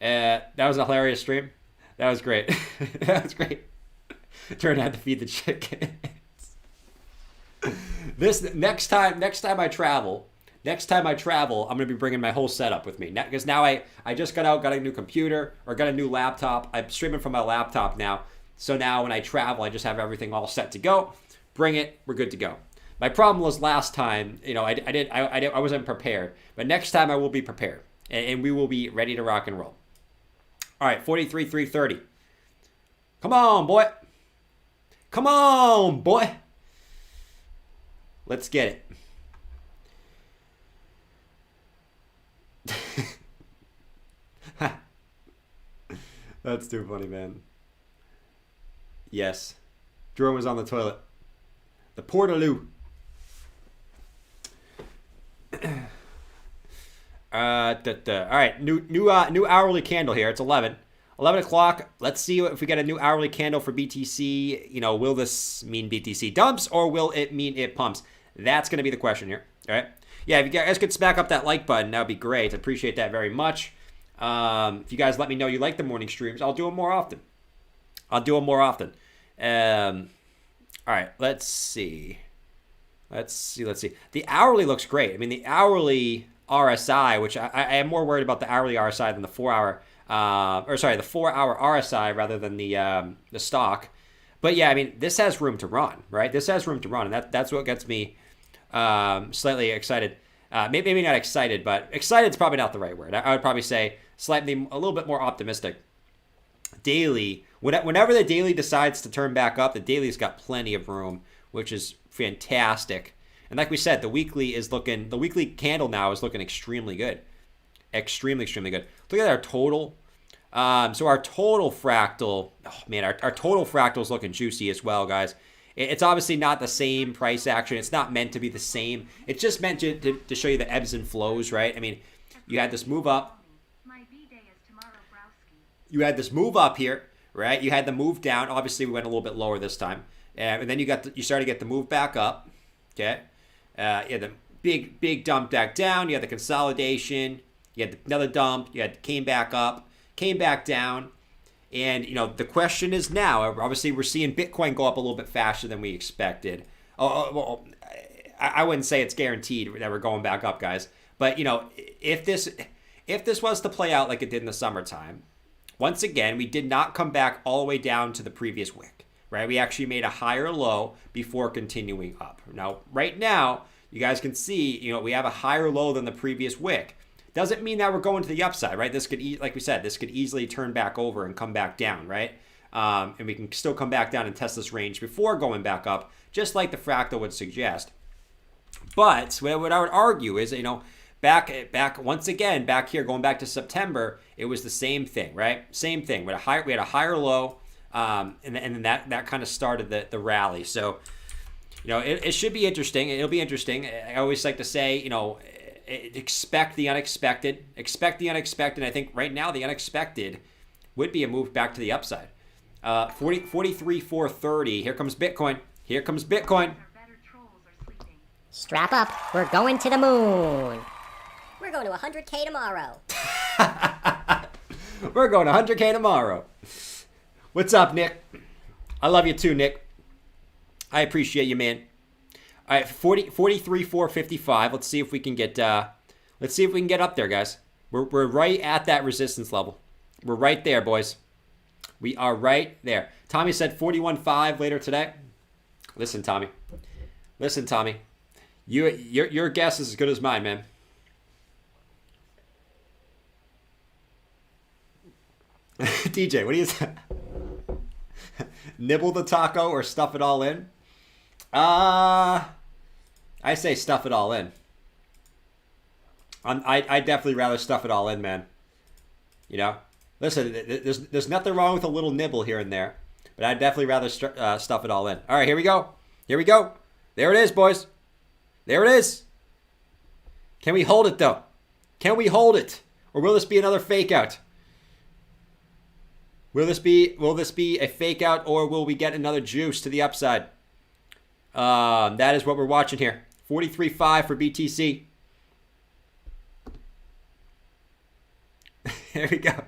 That was a hilarious stream. That was great. That was great. Turn out to feed the chickens. This next time I travel, I'm gonna be bringing my whole setup with me because now I just got a new computer or got a new laptop. I'm streaming from my laptop now, so now when I travel, I just have everything all set to go. Bring it, we're good to go. My problem was last time, I wasn't prepared, but next time I will be prepared and we will be ready to rock and roll. All right, 43,330. Come on, boy. Come on, boy. Let's get it. That's too funny, man. Yes. Jerome was on the toilet. The Portaloo. All right, new hourly candle here. It's 11 o'clock. Let's see if we get a new hourly candle for BTC. Will this mean BTC dumps or will it mean it pumps? That's going to be the question here. All right. Yeah, if you guys could smack up that like button, that would be great. I appreciate that very much. If you guys let me know you like the morning streams, I'll do them more often. All right, let's see. The hourly looks great. I mean, the hourly RSI, which I am more worried about the hourly RSI than the 4-hour, the 4-hour RSI rather than the stock. But yeah, I mean, this has room to run, right? This has room to run, and that's what gets me Slightly excited. Maybe not excited, but excited is probably not the right word. I would probably say slightly a little bit more optimistic. Daily, whenever the daily decides to turn back up, the daily's got plenty of room, which is fantastic. And like we said, the weekly candle now is looking extremely good. Extremely good. Look at our total. So our total fractal, oh man, our total fractal is looking juicy as well, guys. It's obviously not the same price action. It's not meant to be the same. It's just meant to show you the ebbs and flows, right? I mean, you had this move up. You had this move up here, right? You had the move down. Obviously, we went a little bit lower this time. And then you started to get the move back up, okay? You had the big dump back down. You had the consolidation. You had another dump. You came back up, came back down. And, the question is now, obviously, we're seeing Bitcoin go up a little bit faster than we expected. Well, I wouldn't say it's guaranteed that we're going back up, guys. But, if this was to play out like it did in the summertime, once again, we did not come back all the way down to the previous wick, right? We actually made a higher low before continuing up. Now, right now, you guys can see, we have a higher low than the previous wick. Doesn't mean that we're going to the upside, right? This could, like we said, this could easily turn back over and come back down, right? And we can still come back down and test this range before going back up, just like the fractal would suggest. But what I would argue is, back once again, back here, going back to September, it was the same thing, right? Same thing. We had a higher low, and then that kind of started the rally. So, it should be interesting. It'll be interesting. I always like to say, expect the unexpected. Expect the unexpected. I think right now the unexpected would be a move back to the upside. 43,430. Here comes Bitcoin. Here comes Bitcoin. Strap up. We're going to the moon. We're going to 100K tomorrow. We're going to 100K tomorrow. What's up, Nick? I love you too, Nick. I appreciate you, man. All right, 43,455. Let's see if we can get up there, guys. We're right at that resistance level. We're right there, boys. We are right there. Tommy said 41.5 later today. Listen, Tommy. Your guess is as good as mine, man. DJ, what do you say? Nibble the taco or stuff it all in? I say stuff it all in. I'd definitely rather stuff it all in, man. Listen, there's nothing wrong with a little nibble here and there, but I'd definitely rather stuff it all in. All right, here we go. There it is, boys. There it is. Can we hold it, though? Can we hold it? Or will this be another fake out? Will this be a fake out, or will we get another juice to the upside? That is what we're watching here. 43.5 for BTC. There we go.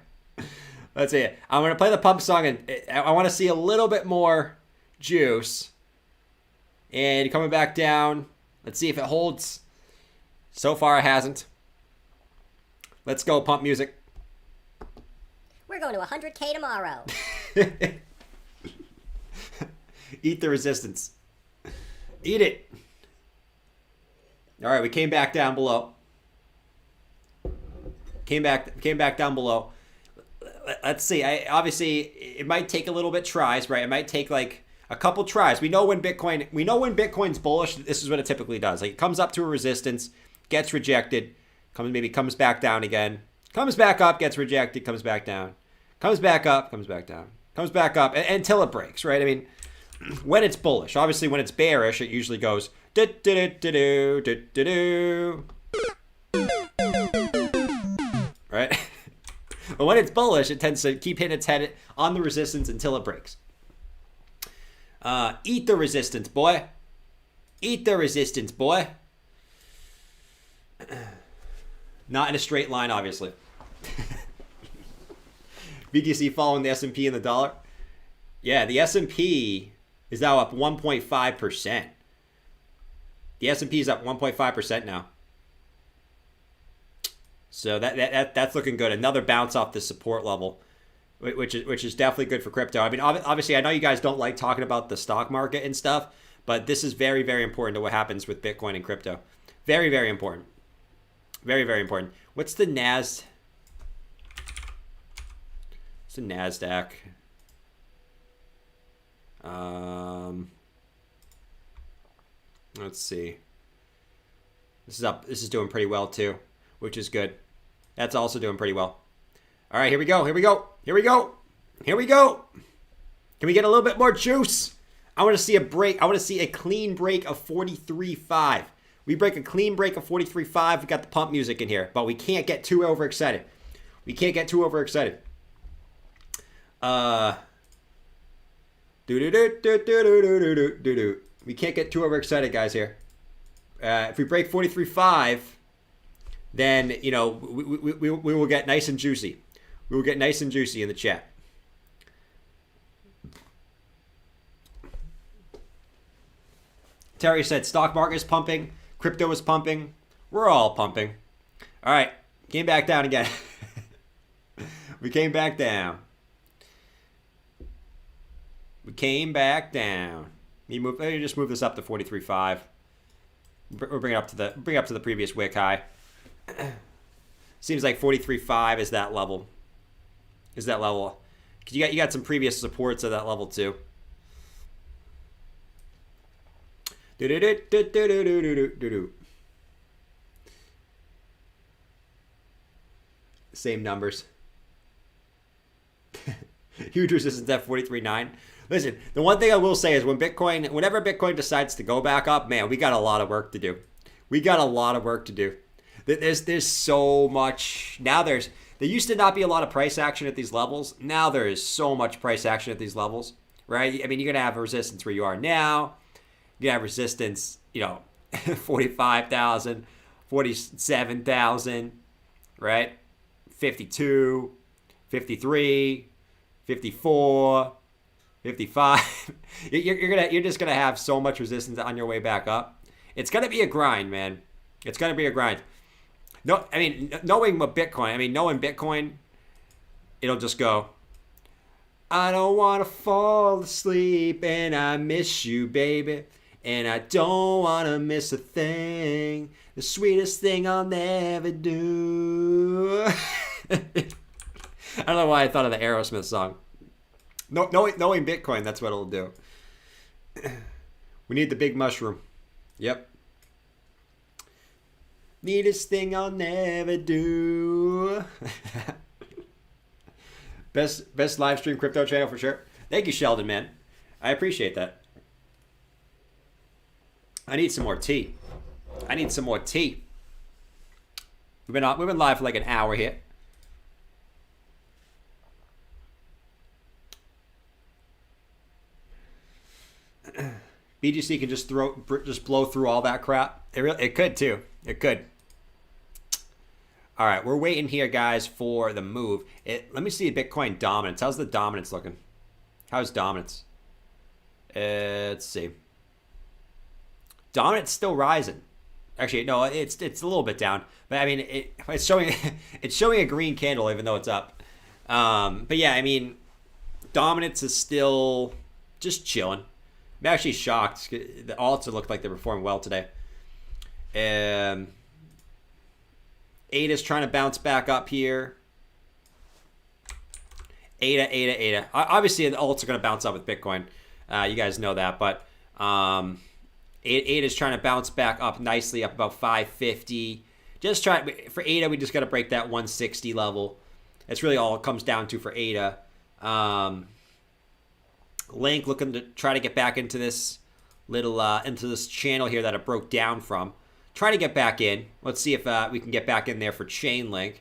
Let's see it. I'm going to play the pump song, and I want to see a little bit more juice. And coming back down. Let's see if it holds. So far, it hasn't. Let's go, pump music. We're going to 100K tomorrow. Eat the resistance. Eat it. All right, we came back down below. Came back down below. Let's see. Obviously, it might take a little bit tries, right? It might take like a couple tries. We know when Bitcoin's bullish, this is what it typically does. Like, it comes up to a resistance, gets rejected, comes back down again, comes back up, gets rejected, comes back down, comes back up, comes back down, comes back up until it breaks, right? I mean, when it's bullish. Obviously, when it's bearish, it usually goes do-do-do-do-do-do-do. Right? But when it's bullish, it tends to keep hitting its head on the resistance until it breaks. Eat the resistance, boy. Eat the resistance, boy. Not in a straight line, obviously. BTC following the S&P and the dollar. Yeah, the S&P is now up 1.5%. The S&P is up 1.5% now. So that's looking good. Another bounce off the support level, which is definitely good for crypto. I mean, obviously, I know you guys don't like talking about the stock market and stuff, But this is very, very important to what happens with Bitcoin and crypto. Very, very important. Very, very important. What's the Nasdaq? What's the Nasdaq? Let's see. This is up. This is doing pretty well too, which is good. That's also doing pretty well. All right, here we go. Here we go. Here we go. Here we go. Can we get a little bit more juice? I want to see a break. I want to see a clean break of 43.5. We break a clean break of 43.5. We got the pump music in here, but we can't get too overexcited. We can't get too overexcited. We can't get too overexcited, guys, here. If we break 43.5, then, you know, we will get nice and juicy. We will get nice and juicy in the chat. Terry said stock market is pumping. Crypto is pumping. We're all pumping. All right. Came back down again. We came back down. We came back down. Let me just move this up to 43.5. We'll bring it up to the previous wick high. Seems like 43.5 is that level. Is that level? Cause you got some previous supports at that level too. Same numbers. Huge resistance at 43.9. Listen, the one thing I will say is whenever Bitcoin decides to go back up, man, we got a lot of work to do. We got a lot of work to do. There's so much. Now there used to not be a lot of price action at these levels. Now there is so much price action at these levels, right? I mean, you're going to have resistance where you are now. You have resistance, 45,000, 47,000, right? 52, 53, 54, 55. You're just gonna have so much resistance on your way back up. It's gonna be a grind, man. It's gonna be a grind. No, I mean, knowing Bitcoin, it'll just go. I don't wanna fall asleep, and I miss you, baby. And I don't want to miss a thing. The sweetest thing I'll never do. I don't know why I thought of the Aerosmith song. Knowing Bitcoin, that's what it'll do. We need the big mushroom. Yep. Neatest thing I'll never do. Best live stream crypto channel for sure. Thank you, Sheldon, man. I appreciate that. I need some more tea. I need some more tea. We've been live for like an hour here. BGC can just blow through all that crap. It could too. It could. All right, we're waiting here, guys, for the move. Let me see Bitcoin dominance. How's the dominance looking? How's dominance? Let's see. Dominance still rising. Actually, no, it's a little bit down. But I mean, it's showing a green candle even though it's up. But yeah, I mean, dominance is still just chilling. I'm actually shocked. The alts look like they performed well today. ADA's trying to bounce back up here. ADA. Obviously, the alts are going to bounce up with Bitcoin. You guys know that, but ADA's trying to bounce back up nicely, up about 550. For ADA, we just got to break that 160 level. That's really all it comes down to for ADA. Link looking to try to get back into this into this channel here that it broke down from. Trying to get back in. Let's see if we can get back in there for Chainlink.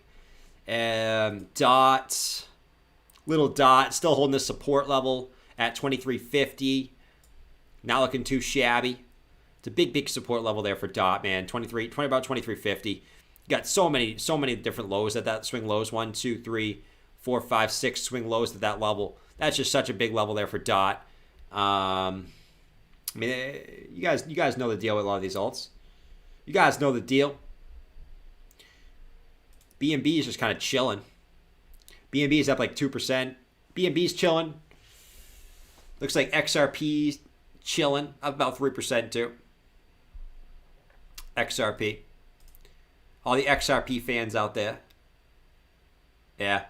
Little dot, still holding this support level at 2350. Not looking too shabby. It's a big support level there for dot, man. About 2350. You got so many different lows at that swing lows. 1, 2, 3, 4, 5, 6 swing lows at that level. That's just such a big level there for dot. I mean, you guys know the deal with a lot of these alts. You guys know the deal. BNB is just kind of chilling. BNB is up like 2%. BNB's chilling. Looks like XRP chilling, about 3% too. XRP. All the XRP fans out there. Yeah.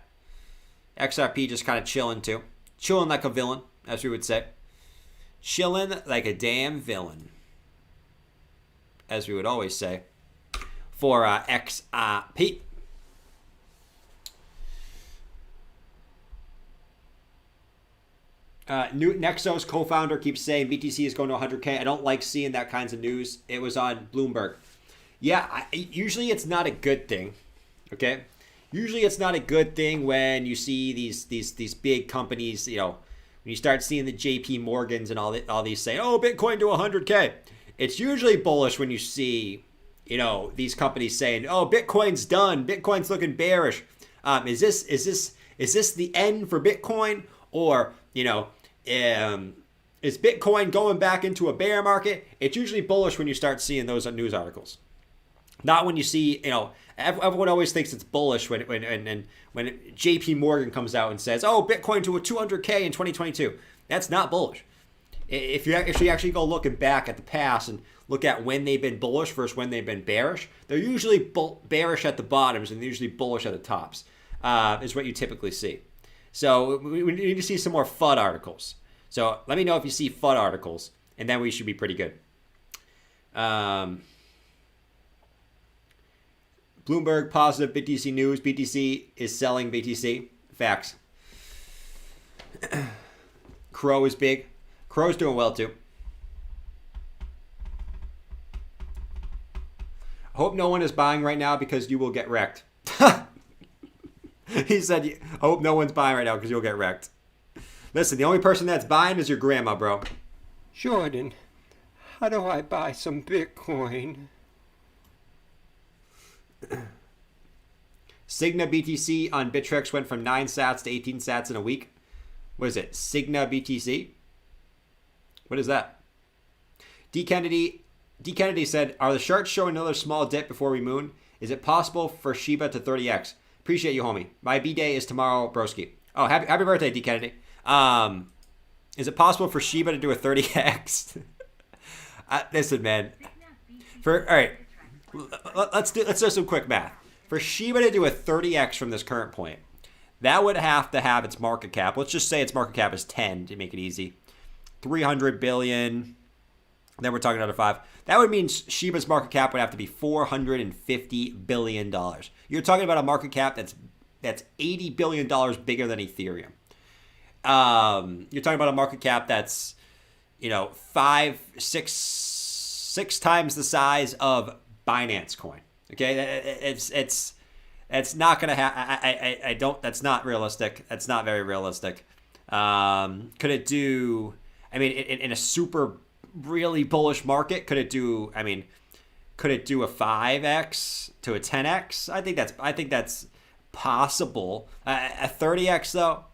XRP just kind of chilling too. Chilling like a villain, as we would say. Chilling like a damn villain, as we would always say, for XRP. Nexo's co-founder keeps saying BTC is going to 100K. I don't like seeing that kinds of news. It was on Bloomberg. Yeah, usually it's not a good thing. Okay, usually it's not a good thing when you see these big companies. You know, when you start seeing the JP Morgans and all these saying, "Oh, Bitcoin to 100K." It's usually bullish when you see, you know, these companies saying, "Oh, Bitcoin's done. Bitcoin's looking bearish." Is this the end for Bitcoin, or you know, is Bitcoin going back into a bear market? It's usually bullish when you start seeing those news articles. Not when you see, you know, everyone always thinks it's bullish when JP Morgan comes out and says, "Oh, Bitcoin to a 200K in 2022." That's not bullish. If you actually go looking back at the past and look at when they've been bullish versus when they've been bearish, they're usually bearish at the bottoms and they're usually bullish at the tops, is what you typically see. So we need to see some more FUD articles. So let me know if you see FUD articles, and then we should be pretty good. Bloomberg positive BTC news. BTC is selling BTC. Facts. Crow is big. Crow's doing well too. I hope no one is buying right now because you will get wrecked. He said, I hope no one's buying right now because you'll get wrecked. Listen, the only person that's buying is your grandma, bro. Jordan, how do I buy some Bitcoin? Signa BTC on Bittrex went from 9 sats to 18 sats in a week. What is it? Signa BTC? What is that? D. Kennedy said, "Are the charts showing another small dip before we moon? Is it possible for Shiba to 30x? Appreciate you, homie. My B-day is tomorrow, broski." Oh, happy birthday, D. Kennedy. Is it possible for Shiba to do a 30x? Listen, man. All right. Let's do some quick math. For Shiba to do a 30x from this current point, that would have to have its market cap. Let's just say its market cap is 10 to make it easy. 300 billion. Then we're talking another 5. That would mean Shiba's market cap would have to be $450 billion. You're talking about a market cap that's $80 billion bigger than Ethereum. You're talking about a market cap that's, you know, 6 times the size of Binance Coin. Okay, it's not gonna happen. That's not realistic. That's not very realistic. Could it do? I mean, in a super really bullish market, could it do? I mean, could it do a 5x to a 10x? I think that's possible. A 30x though,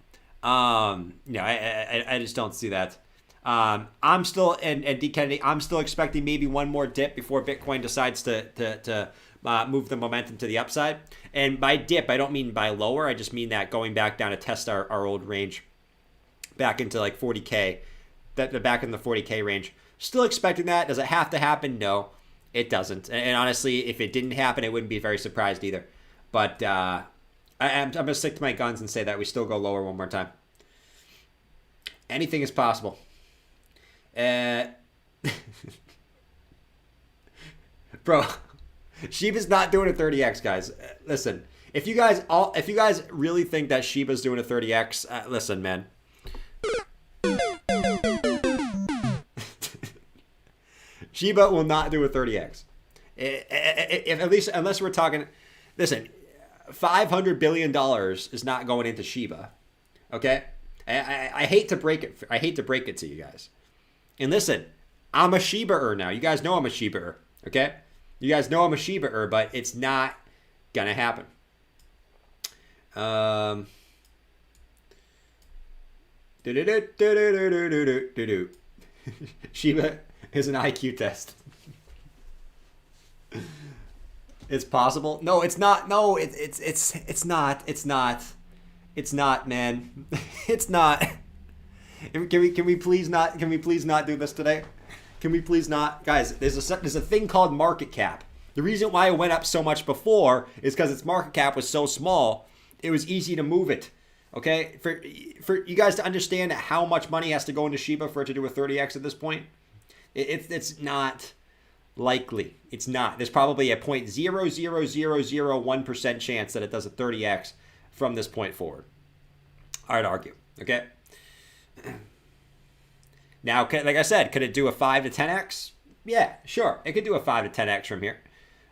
no, I just don't see that. I'm still and D Kennedy, I'm still expecting maybe one more dip before Bitcoin decides to move the momentum to the upside. And by dip, I don't mean by lower. I just mean that going back down to test our old range, back into like 40K, back in the 40K range. Still expecting that. Does it have to happen? No, it doesn't. And honestly, if it didn't happen, I wouldn't be very surprised either. But I'm going to stick to my guns and say that we still go lower one more time. Anything is possible. Bro, Shiba's not doing a 30x, guys. Listen, if you guys really think that Shiba's doing a 30x, listen, man. Shiba will not do a 30x. At least, unless we're talking, listen, $500 billion is not going into Shiba. Okay? I hate to break it. I hate to break it to you guys. And listen, I'm a Shiba-er now. You guys know I'm a Shiba-er. Okay? You guys know I'm a Shiba-er, but it's not gonna happen. Shiba is an IQ test. It's possible. No, it's not. No, it's not. It's not. It's not, man. It's not. Can we please not do this today? Can we please not, guys? There's a thing called market cap. The reason why it went up so much before is because its market cap was so small. It was easy to move it. Okay, for you guys to understand how much money has to go into Shiba for it to do a 30x at this point, it's not likely. It's not. There's probably a 0.00001% chance that it does a 30x from this point forward. I'd argue. Okay. Now, like I said, could it do a 5 to 10x? Yeah, sure. It could do a 5 to 10x from here,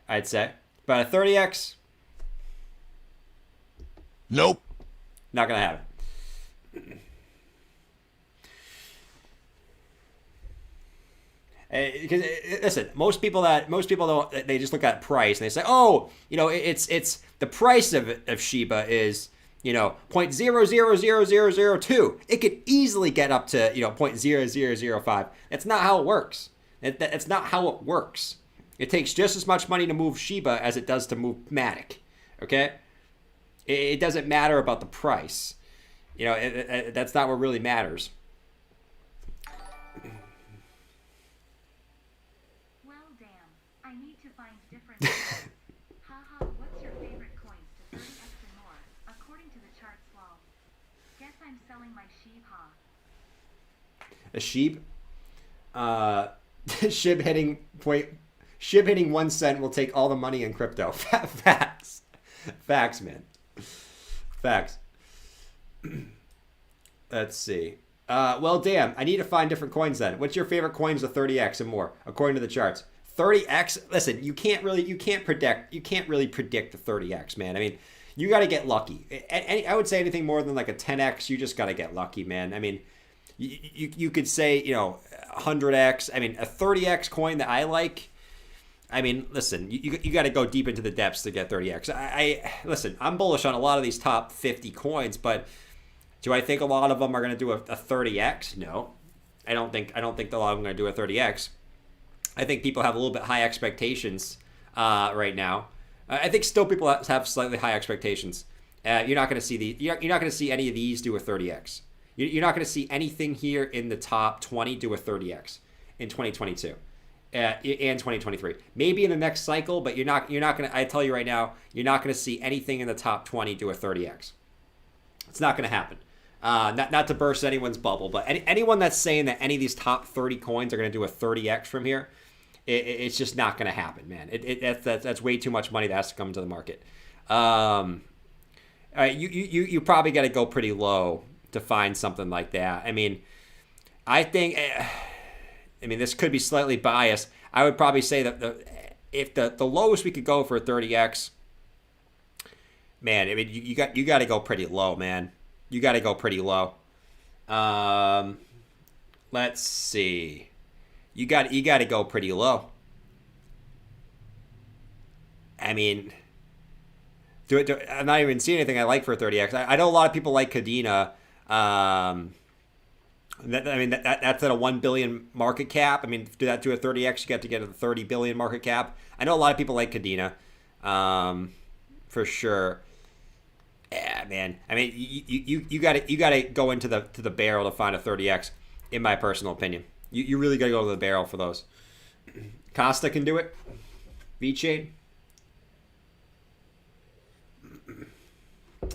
I'd say. But a 30x? Nope. Not going to happen. Because listen, most people don't, they just look at price and they say, oh, it's the price of Shiba is 0.000002. It could easily get up to 0.0005. That's not how it works. That's not how it works. It takes just as much money to move Shiba as it does to move Matic. Okay, it doesn't matter about the price. That's not what really matters. Haha, what's your favorite coins to 30x and more? According to the charts, lol. Guess I'm selling my sheep, ha. A sheep? Shib hitting 1 cent will take all the money in crypto. Facts. Facts, man. Facts. Let's see. Well, damn. I need to find different coins then. What's your favorite coins with 30x and more, according to the charts? 30x. Listen, you can't really predict the 30x, man. I mean, you got to get lucky. I would say anything more than like a 10x, you just got to get lucky, man. I mean, you could say 100x. I mean, a 30x coin that I like. I mean, listen, you got to go deep into the depths to get 30x. Listen, I'm bullish on a lot of these top 50 coins, but do I think a lot of them are going to do a 30x? No, I don't think a lot of them are going to do a 30x. I think people have a little bit high expectations right now. I think still people have slightly high expectations. You're not going to see you're not going to see any of these do a 30x. You're not going to see anything here in the top 20 do a 30x in 2022 and 2023. Maybe in the next cycle, but you're not going to. I tell you right now, you're not going to see anything in the top 20 do a 30x. It's not going to happen. Not to burst anyone's bubble, but anyone that's saying that any of these top 30 coins are going to do a 30x from here, it's just not going to happen, man. That's way too much money that has to come into the market. All right, you probably got to go pretty low to find something like that. I mean, I think, this could be slightly biased. I would probably say that if the lowest we could go for a 30x, man, I mean, you got to go pretty low, man. You got to go pretty low. Let's see. You got to go pretty low. I mean, I'm not even seeing anything I like for a 30x. I know a lot of people like Cadena. That's at a 1 billion market cap. I mean, do that to a 30x, you got to get a 30 billion market cap. I know a lot of people like Cadena, for sure. Yeah, man. I mean, you got to go into the barrel to find a 30x, in my personal opinion. You really got to go to the barrel for those. Costa can do it. V-Chain.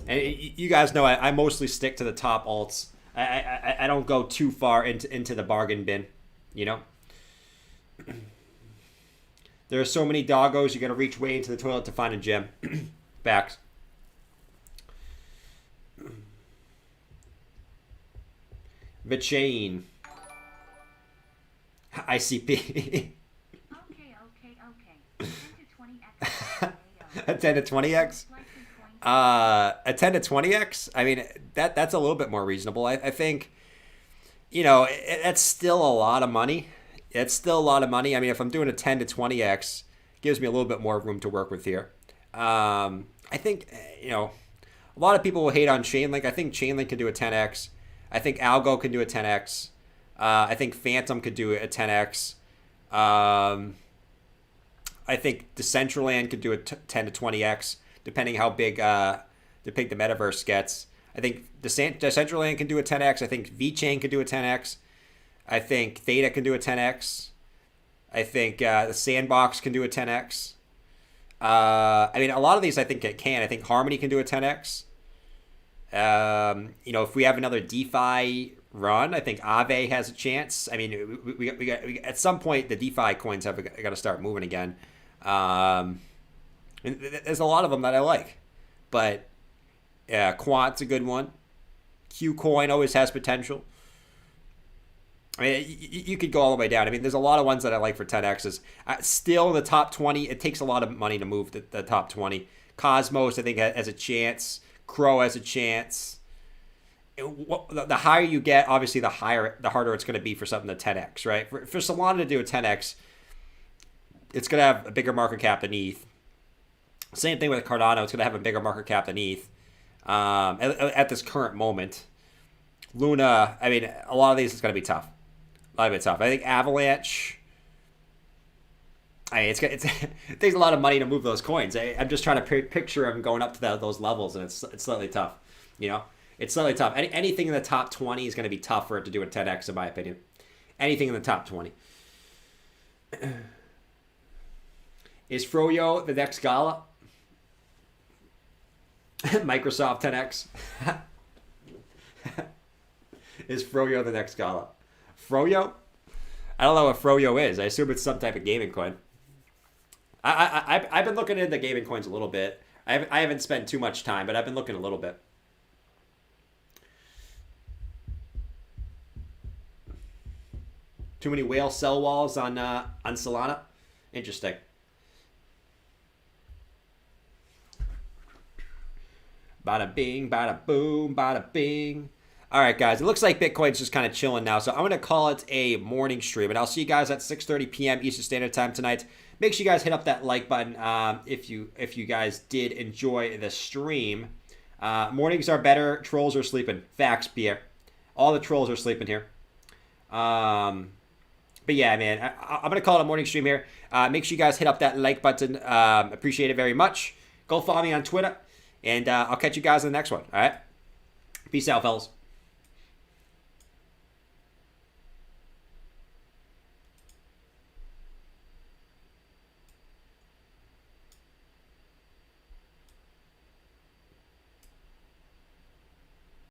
And you guys know I mostly stick to the top alts. I don't go too far into the bargain bin, There are so many doggos, you got to reach way into the toilet to find a gem. Facts. V-Chain. ICP. Okay. 10 to 20x. A 10 to 20x? A 10 to 20x? I mean, that's a little bit more reasonable. I think, that's still a lot of money. It's still a lot of money. I mean, if I'm doing a 10 to 20x, it gives me a little bit more room to work with here. I think, a lot of people will hate on Chainlink. I think Chainlink can do a 10x. I think Algo can do a 10x. I think Phantom could do a 10x. I think Decentraland could do a 10 to 20x, depending how big the metaverse gets. I think the Decentraland can do a 10x. I think VeChain can do a 10x. I think Theta can do a 10x. I think the Sandbox can do a 10x. I mean, a lot of these I think it can. I think Harmony can do a 10x. You know, if we have another DeFi run, I think Aave has a chance. I mean, we got at some point the DeFi coins have got to start moving again. And there's a lot of them that I like, but yeah, Quant's a good one. Qcoin always has potential. I mean, you could go all the way down. I mean, there's a lot of ones that I like for 10x's. Still, the top 20, it takes a lot of money to move the top 20. Cosmos, I think, has a chance. Crow has a chance. The higher you get, obviously, the harder it's going to be for something to 10x, right? For Solana to do a 10x, it's going to have a bigger market cap than ETH. Same thing with Cardano. It's going to have a bigger market cap than ETH at this current moment. Luna, I mean, a lot of these is going to be tough. A lot of it's tough. I think Avalanche, I mean, it takes a lot of money to move those coins. I'm just trying to picture them going up to those levels, and it's slightly tough. You know, it's slightly tough. Anything in the top 20 is going to be tough for it to do a 10x, in my opinion. Anything in the top 20. Is Froyo the next Gala? Microsoft 10x. Is Froyo the next Gala? Froyo? I don't know what Froyo is. I assume it's some type of gaming coin. I've been looking into gaming coins a little bit. I haven't spent too much time, but I've been looking a little bit. Too many whale cell walls on Solana? Interesting. Bada bing, bada boom, bada bing. All right, guys, it looks like Bitcoin's just kind of chilling now, so I'm going to call it a morning stream, and I'll see you guys at 6:30 p.m. Eastern Standard Time tonight. Make sure you guys hit up that like button if you guys did enjoy the stream. Mornings are better. Trolls are sleeping. Facts, Pierre. All the trolls are sleeping here. But yeah, man, I'm going to call it a morning stream here. Make sure you guys hit up that like button. Appreciate it very much. Go follow me on Twitter, and I'll catch you guys in the next one, all right? Peace out, fellas.